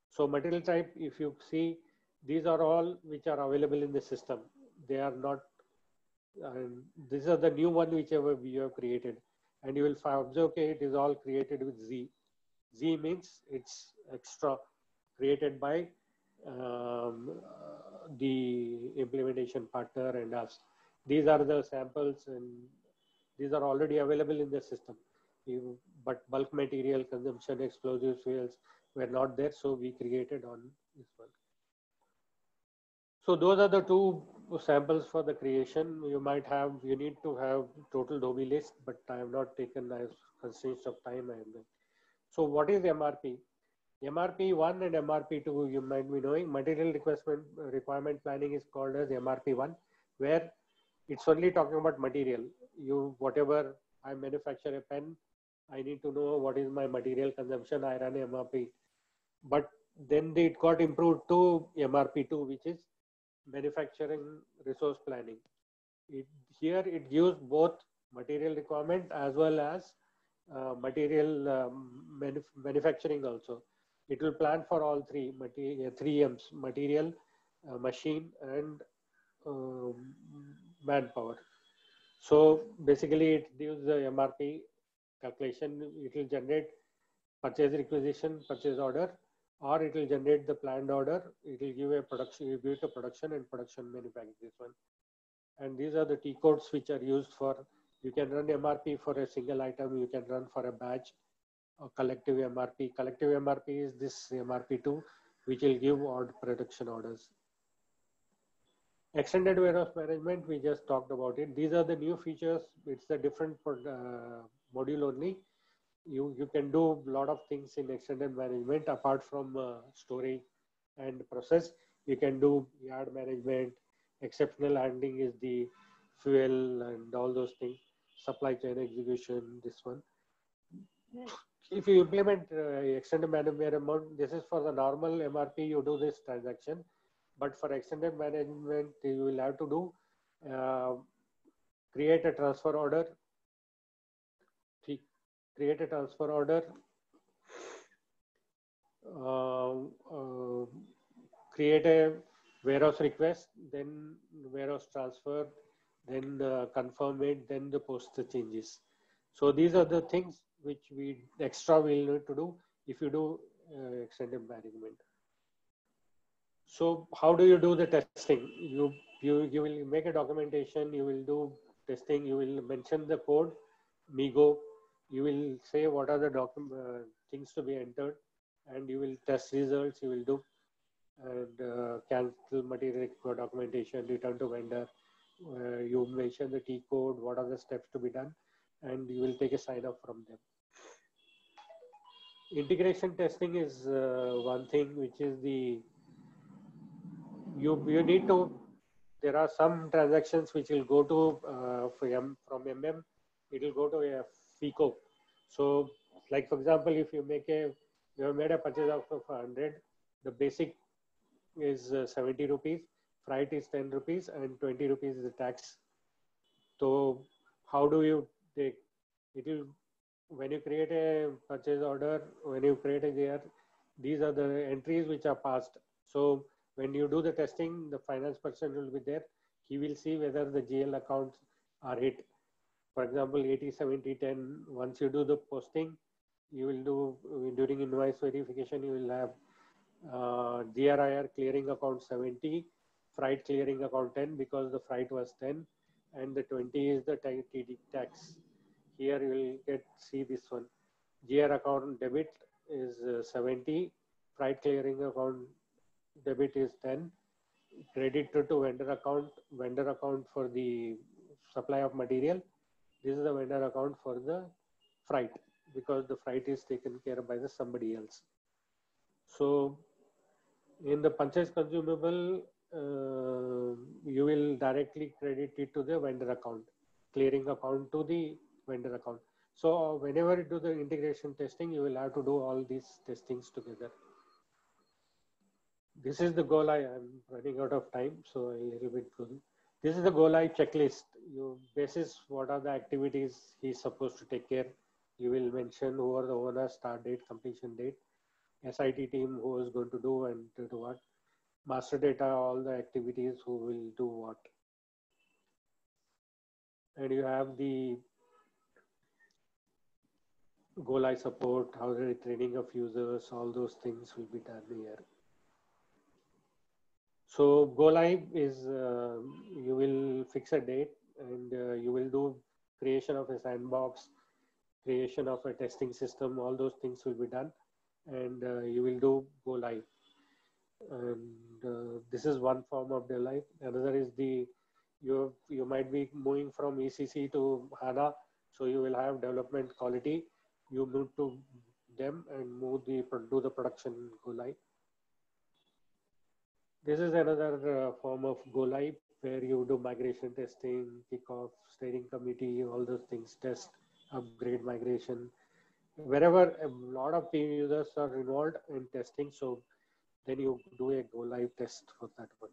So material type, if you see, these are all which are available in the system. They are not, these are the new one whichever we have created, and you will find, okay, it is all created with Z. Z means it's extra created by the implementation partner and us. These are the samples, and these are already available in the system. But bulk material, consumption, explosive fuels were not there, so we created on this one. So those are the two samples for the creation. You need to have total Adobe list, but I have not taken as constraints of time. So what is MRP? MRP1 and MRP2, you might be knowing. Material requirement planning is called as MRP1, where it's only talking about material. Whatever I manufacture a pen, I need to know what is my material consumption. I run MRP. But then it got improved to MRP2, which is manufacturing resource planning. Here it gives both material requirement as well as material manufacturing also. It will plan for all three M's: material, machine, and manpower. So basically it gives the MRP calculation. It will generate purchase requisition, purchase order, or it will generate the planned order. It will give a production, you give it a production, and production manufacturing this one. And these are the T codes which are used for, you can run MRP for a single item, you can run for a batch, or collective MRP. Collective MRP is this MRP2, which will give all production orders. Extended warehouse management, we just talked about it. These are the new features. It's a different module only. You can do a lot of things in extended management apart from storage and process. You can do yard management. Exceptional handling is the fuel and all those things. Supply chain execution, this one. If you implement extended management, this is for the normal MRP, you do this transaction. But for extended management, you will have to do create a transfer order, create a warehouse request, then warehouse transfer, then confirm it, then the post the changes. So these are the things which we extra will need to do if you do extended management. So how do you do the testing? You will make a documentation, you will do testing, you will mention the code, MIGO, you will say what are the things to be entered, and you will test results, you will do, and cancel material documentation, return to vendor. You mention the T code, what are the steps to be done, and you will take a sign off from them. Integration testing is one thing which is you need to, there are some transactions which will go to from MM, it will go to a FICO. So like for example, if you have made a purchase of 100, the basic is 70 rupees, freight is 10 rupees, and 20 rupees is the tax. So how do you take it? Will, when you create a purchase order, when you create a GR, these are the entries which are passed. So when you do the testing, the finance person will be there. He will see whether the GL accounts are hit. For example, 80, 70, 10. Once you do the posting, you will do during invoice verification, you will have GRIR clearing account 70, freight clearing account 10 because the freight was 10, and the 20 is the TD tax. Here you will see this one. GR account debit is 70, freight clearing account debit is 10, credit to vendor account for the supply of material. This is the vendor account for the freight because the freight is taken care of by somebody else. So in the purchase consumable, you will directly credit it to the vendor account, clearing account to the vendor account. So whenever you do the integration testing, you will have to do all these testings together. This is the go live. I'm running out of time, so a little bit go. This is the go live checklist. You basis what are the activities he's supposed to take care. You will mention who are the owners, start date, completion date, SIT team who is going to do and do what, master data, all the activities who will do what, and you have the go live support, how the training of users, all those things will be done here. So go live is you will fix a date and you will do creation of a sandbox, creation of a testing system, all those things will be done, and you will do go live. And this is one form of their life. Another is you might be moving from ECC to HANA, so you will have development quality. You move to them and do the production go live. This is another form of go live where you do migration testing, kickoff, steering committee, all those things, test, upgrade, migration. Wherever a lot of team users are involved in testing, so then you do a go live test for that one.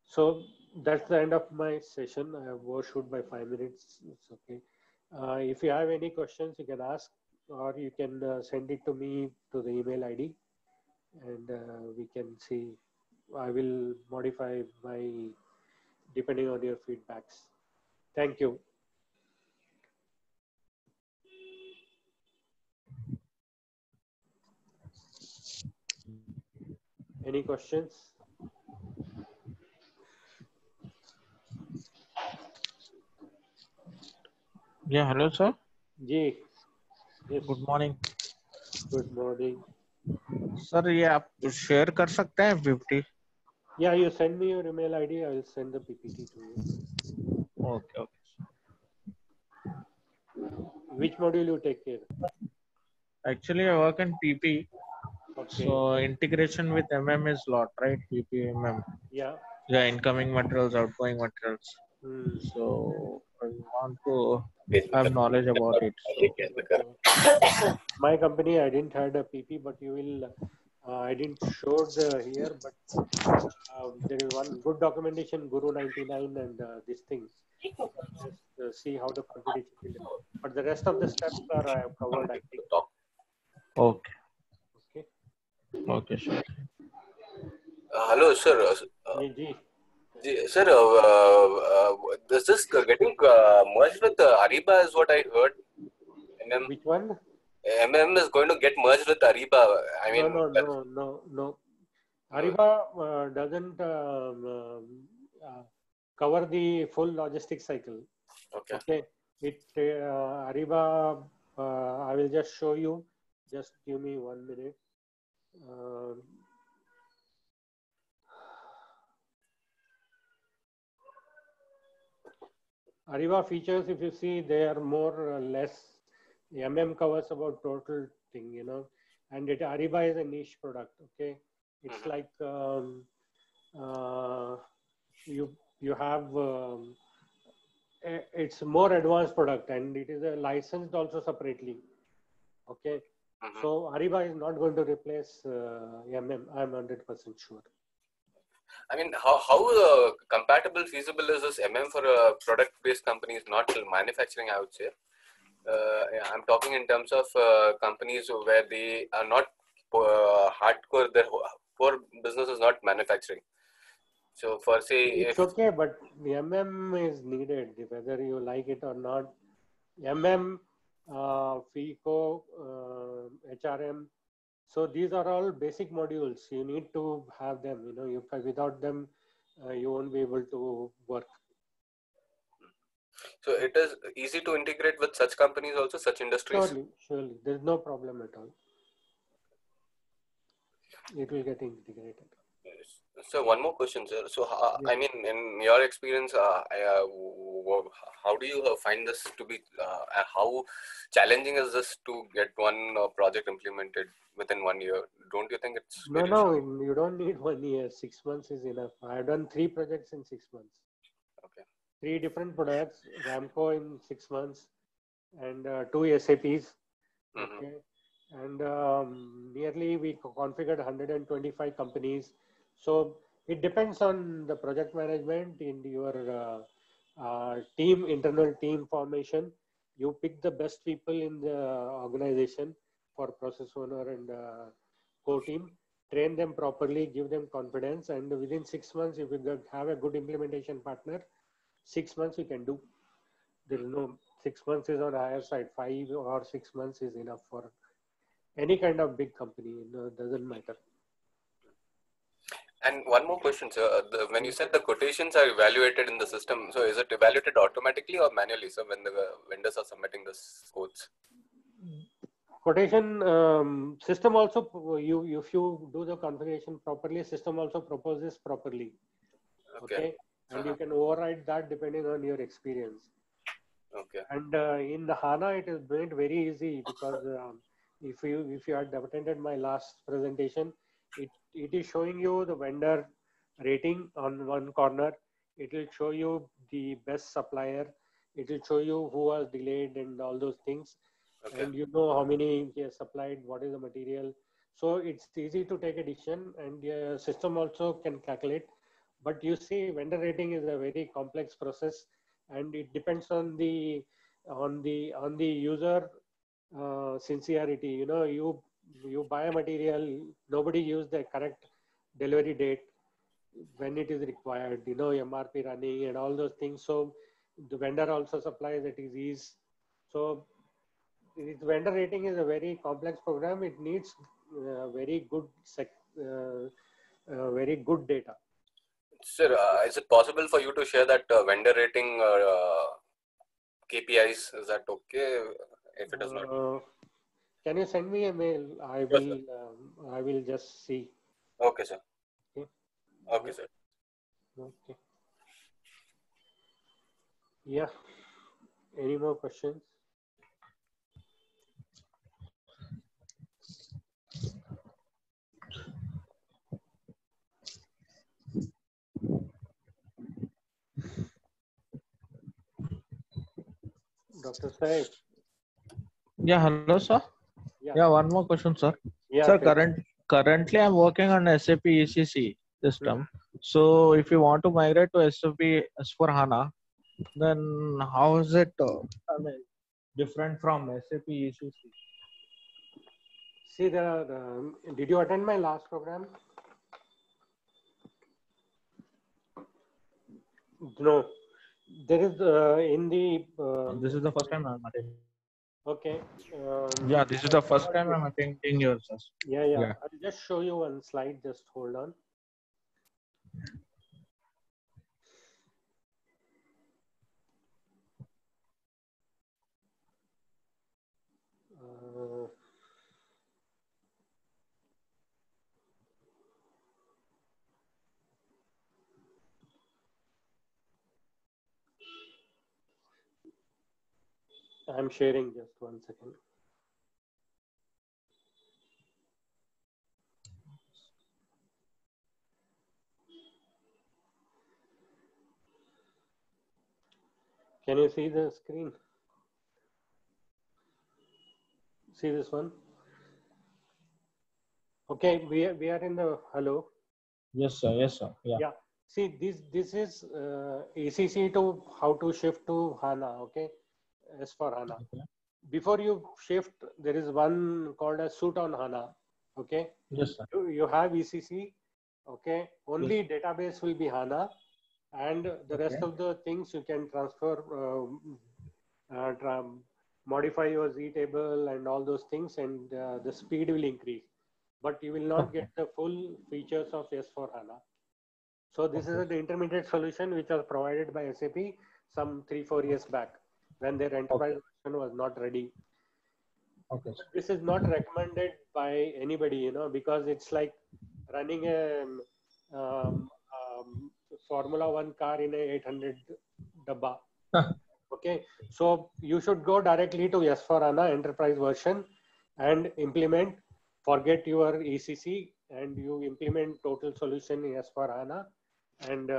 So that's the end of my session. I have overshoot by 5 minutes. It's okay. If you have any questions, you can ask, or you can send it to me to the email ID, and we can see. I will modify depending on your feedbacks. Thank you. Any questions? Yeah, hello sir. Ji. Yes. Good morning. Good morning. Sir ये आप share कर सकते हैं PPT? Yeah, you send me your email ID. I will send the PPT to you. Okay. Which module you take care? Actually, I work in PP. Okay. So integration with MM is lot, right? PP, MM. Yeah. Yeah, incoming materials, outgoing materials. So I want to have knowledge about it. So. My company, I didn't have a PP, but you will. I didn't show here, but there is one good documentation, Guru 99, and this thing. Just see how the competition will. But the rest of the steps are I have covered, I think. Okay, sure. Hello, sir. Sir, is this getting merged with Ariba? Is what I heard. Which one? MM is going to get merged with Ariba. I mean, no. Ariba doesn't cover the full logistics cycle. Okay. Ariba, I will just show you. Just give me 1 minute. Ariba features, if you see, they are more or less. MM covers about total thing, and Ariba is a niche product. Okay, it's like you have it's more advanced product, and it is licensed also separately. Okay, so Ariba is not going to replace MM. I'm 100% sure. I mean, how compatible, feasible is this MM for a product-based companies, not manufacturing, I would say. I'm talking in terms of companies where they are not hardcore, their core business is not manufacturing. So for say... It's okay, but MM is needed, whether you like it or not. MM, FICO, HRM. So these are all basic modules. You need to have them. Without them, you won't be able to work. So it is easy to integrate with such companies also, such industries? Surely. There's no problem at all. It will get integrated. So one more question, sir. So, I mean, in your experience, how do you find this to be, how challenging is this to get one project implemented within 1 year? Don't you think it's No, you don't need 1 year. 6 months is enough. I've done 3 projects in 6 months. Okay. 3 different products, Ramco in 6 months, and 2 SAPs. Okay. And nearly we configured 125 companies. So it depends on the project management in your team, internal team formation. You pick the best people in the organization for process owner and core team, train them properly, give them confidence, and within 6 months, if you have a good implementation partner, 6 months you can do. There is no 6 months is on the higher side. 5 or 6 months is enough for any kind of big company. It doesn't matter. And one more question, sir. When you said the quotations are evaluated in the system, so is it evaluated automatically or manually, sir, when the vendors are submitting the quotes? Quotation system also, if you do the configuration properly, system also proposes properly. Okay. And you can override that depending on your experience. Okay. And in the HANA, it is made very easy because if you had attended my last presentation, it is showing you the vendor rating on one corner. It will show you the best supplier. It will show you who was delayed and all those things. Okay. And you know how many he has supplied, what is the material. So it's easy to take a decision, and the system also can calculate. But you see, vendor rating is a very complex process, and it depends on the user sincerity. You know, you buy a material, nobody used the correct delivery date when it is required. You know, MRP running and all those things. So the vendor also supplies at his ease. So vendor rating is a very complex program. It needs very good data. Sir, is it possible for you to share that vendor rating KPIs? Is that okay? If it is not, can you send me a mail? I will just see. Okay, sir. Okay. Okay, sir. Okay. Yeah. Any more questions? Dr. Saib. Yeah, hello, sir. Yeah, one more question, sir. Yeah, sir, currently I'm working on SAP ECC system. So if you want to migrate to SAP S/4HANA, then how is it different from SAP ECC? See, did you attend my last program? No. There is in the. This is the first time I'm attending. Okay. Yeah, this is the first time I'm attending yours. Yeah. I'll just show you one slide. Just hold on. I'm sharing, just 1 second. Can you see the screen? See this one? Okay, we are in the hello. Yes, sir. Yes, sir. Yeah. See, this is ECC to how to shift to HANA. Okay, S/4HANA. Okay. Before you shift, there is one called as suit on HANA. Okay. Yes, sir. You have ECC. Okay. Only yes. Database will be HANA, and the rest of the things you can transfer, modify your Z table and all those things, and the speed will increase. But you will not get the full features of S/4HANA. So this is the intermediate solution which was provided by SAP some 3-4 years back when their enterprise version was not ready. Okay. This is not recommended by anybody, you know, because it's like running a Formula 1 car in a 800 dabba. Okay, so you should go directly to S/4HANA enterprise version and implement. Forget your ECC and you implement total solution in S/4HANA and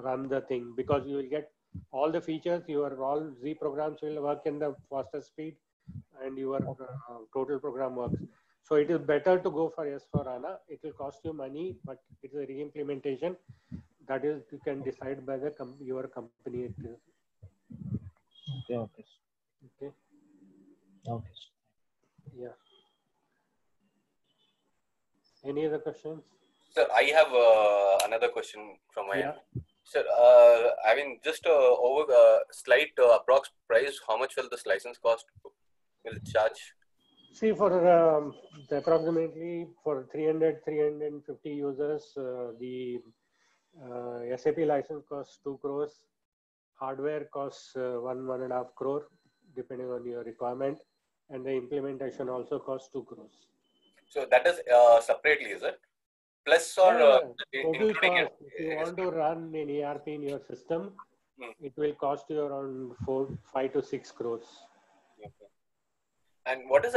run the thing, because you will get all the features. Your all Z programs will work in the faster speed, and your total program works. So it is better to go for S/4HANA. It will cost you money, but it is a re-implementation. That is, you can decide by your company. It is. Okay. Yeah. Any other questions? Sir, I have another question from my end. Sir, I mean, just over slight approx price, how much will this license cost? Will it charge? See, for approximately for 350 users, the SAP license costs 2 crores. Hardware costs 1.5 crore, depending on your requirement. and the implementation also costs 2 crores. So that is separately, is it? Plus or total including cost. If you want to run an ERP in your system, it will cost you around 5 to 6 crores. Okay. And what is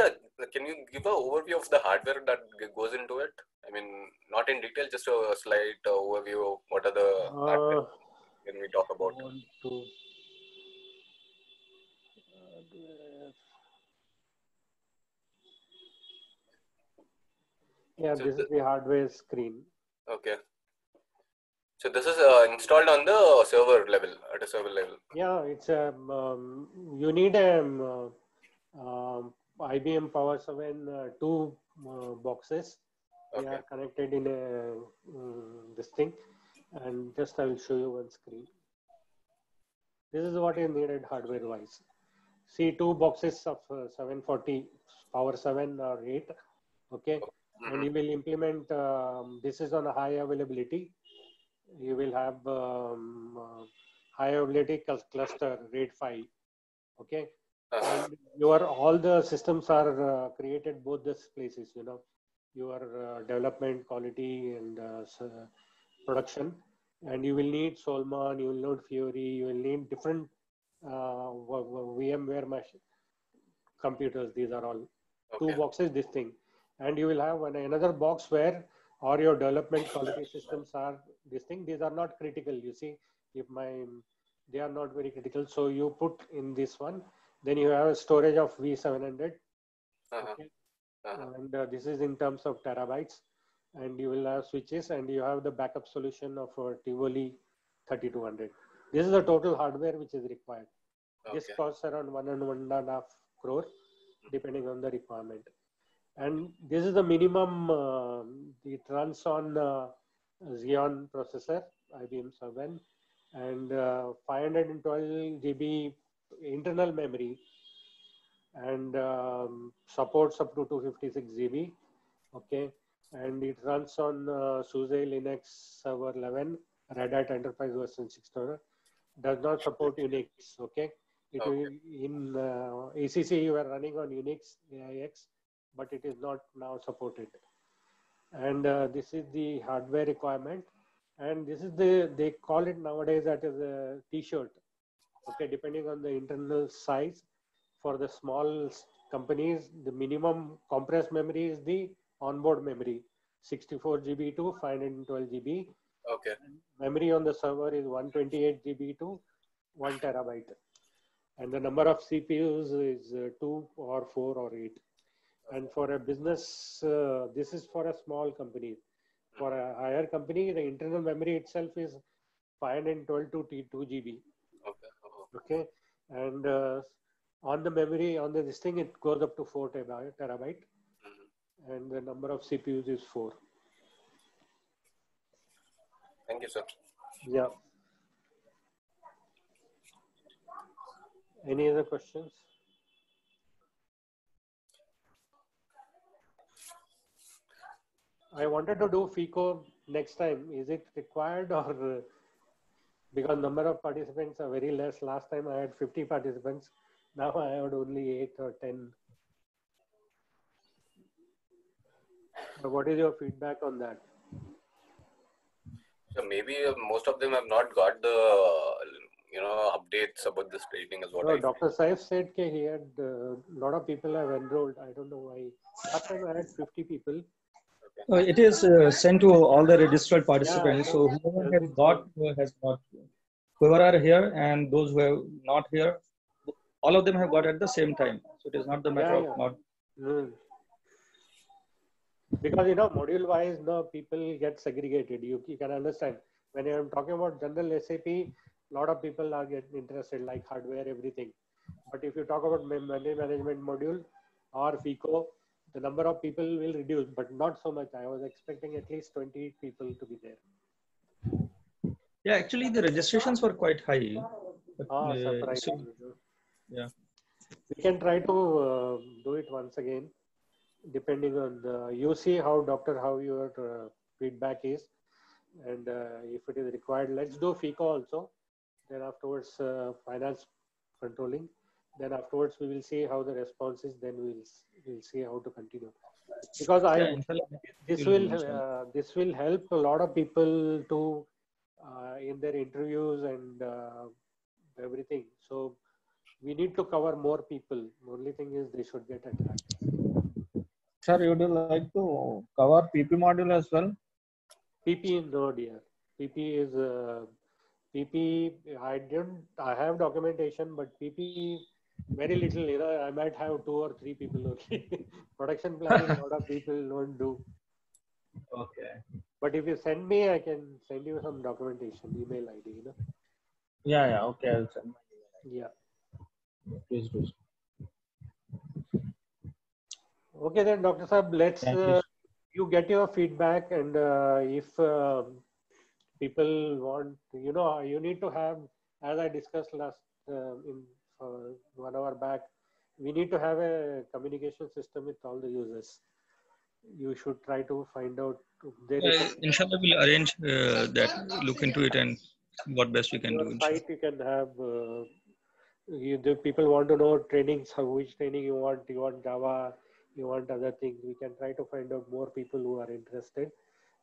can you give an overview of the hardware that goes into it? I mean, not in detail, just a slight overview of what are the hardware when we talk about. Yeah, so this is the hardware screen. Okay. So this is installed on the server level, at a server level. Yeah, it's a you need a IBM Power 7 two boxes. Okay. They are connected in a this thing, and just I will show you one screen. This is what is needed hardware wise. See, two boxes of 740 Power 7 or 8. Okay. And you will implement, this is on a high availability. You will have high availability cluster RAID 5. Okay. And all the systems are created both these places, you know, your development, quality and production. And you will need Solman, you will need Fiori, you will need different VMware machine computers. These are all two boxes, this thing. And you will have another box where all your development quality systems are this thing. These are not critical. You see, they are not very critical. So you put in this one. Then you have a storage of V700. Okay. And this is in terms of terabytes. And you will have switches, and you have the backup solution of Tivoli 3200. This is the total hardware which is required. This costs around 1.5 crore, depending on the requirement. And this is the minimum, it runs on Xeon processor, IBM 7, and 512 GB internal memory, and supports up to 256 GB. Okay, and it runs on SUSE Linux Server 11, Red Hat Enterprise version 6.0. Does not support Unix. Okay, in ACC you are running on Unix AIX, but it is not now supported. And this is the hardware requirement, and this is they call it nowadays that is a t-shirt. Okay, depending on the internal size. For the small companies, the minimum compressed memory is the onboard memory, 64 GB to 512 GB. Okay. Memory on the server is 128 GB to 1 terabyte. And the number of CPUs is 2 or 4 or 8. And for a business, this is for a small company. For a higher company, the internal memory itself is 512 to 2 GB. Okay. And on the memory, on this thing, it goes up to 4 terabyte. And the number of CPUs is 4. Thank you, sir. Yeah. Any other questions? I wanted to do FICO next time. Is it required, or because number of participants are very less? Last time I had 50 participants. Now I had only 8 or 10. So what is your feedback on that? So maybe most of them have not got the updates about this training is what I Dr. Saif said he had a lot of people have enrolled. I don't know why. Last time I had 50 people. It is sent to all the registered participants. Yeah, so whoever has got has got. Whoever are here and those who have not here, all of them have got at the same time. So it is not the matter of not. Because module wise, people get segregated. You can understand when I am talking about general SAP, a lot of people are getting interested, like hardware, everything. But if you talk about memory management module or FICO, the number of people will reduce, but not so much. I was expecting at least 20 people to be there. Yeah, actually the registrations were quite high. But, surprising. Yeah. We can try to do it once again, depending on you see how your feedback is, and if it is required, let's do FICO also. Then afterwards, finance controlling. Then afterwards we will see how the response is. Then we'll see how to continue. Because this will help a lot of people to in their interviews and everything. So we need to cover more people. The only thing is they should get attracted. Sir, would you like to cover PP module as well? PP, no dear. PP is PP. I have documentation, but PP very little. You know, I might have 2 or 3 people only. Production planning, a lot of people don't do. Okay. But if you send me, I can send you some documentation, email ID. You know. Yeah. Okay, I'll send my email. Yeah. Please do. Okay then, Dr. Saab, let's you get your feedback, and if people want, you know, you need to have, as I discussed last in 1 hour back, we need to have a communication system with all the users. You should try to find out. Inshallah, we'll arrange that, look into it, and what best we can do. Site you can have. The people want to know trainings, which training you want Java, you want other things. We can try to find out more people who are interested.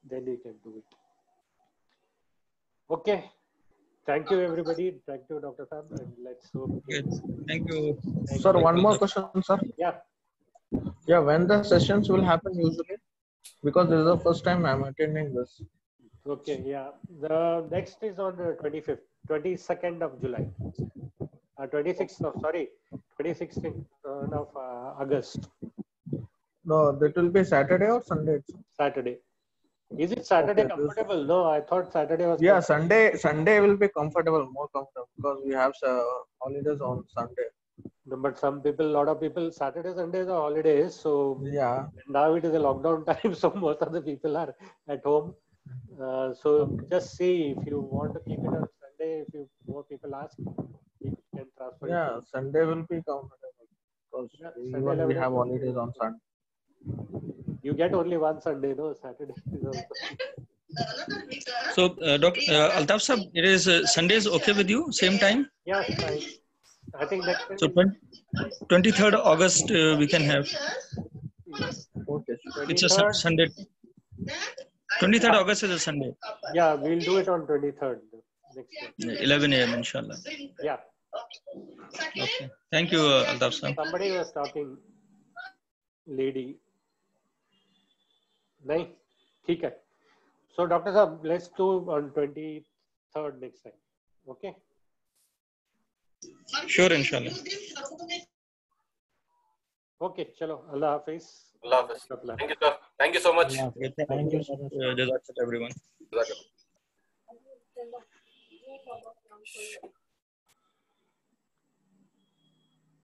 Then we can do it. Okay. Thank you, everybody. Thank you, Dr. Saab. And let's hope. Thank you. Sir, one more question, sir. Yeah. Yeah, when the sessions will happen usually? Because this is the first time I'm attending this. Okay, yeah. The next is on the 22nd of July. 26th of August. No, that will be Saturday or Sunday? Saturday. Is it Saturday comfortable? No, I thought Saturday was. Yeah, Sunday will be comfortable, more comfortable, because we have holidays on Sunday. No, but some people, a lot of people, Saturday, Sundays are holidays. So yeah, now it is a lockdown time, so most of the people are at home. So just see if you want to keep it on Sunday. If more people ask, we can transfer. Yeah, Sunday will be comfortable because we have holidays on Sunday. You get only one Sunday, no? Saturday is also. So, Dr. Altaf Sahab, it is Sundays okay with you? Same time? Yeah, fine. I think that. So 23rd August we can have. Okay. It's a Sunday. 23rd August is a Sunday. Yeah, we'll do it on 23rd next year. 11 a.m. inshallah. Yeah. Okay. Thank you, Altaf Sahab. Somebody was talking. Lady. Nahin? ठीक है. So, Dr. Saab, let's do on 23rd next time. Okay? Sure, inshallah. Okay, chalo. Allah Hafiz. Allah Hafiz. Thank you, sir. Thank you so much. Thank you, Jazakallah, everyone. Jazakallah.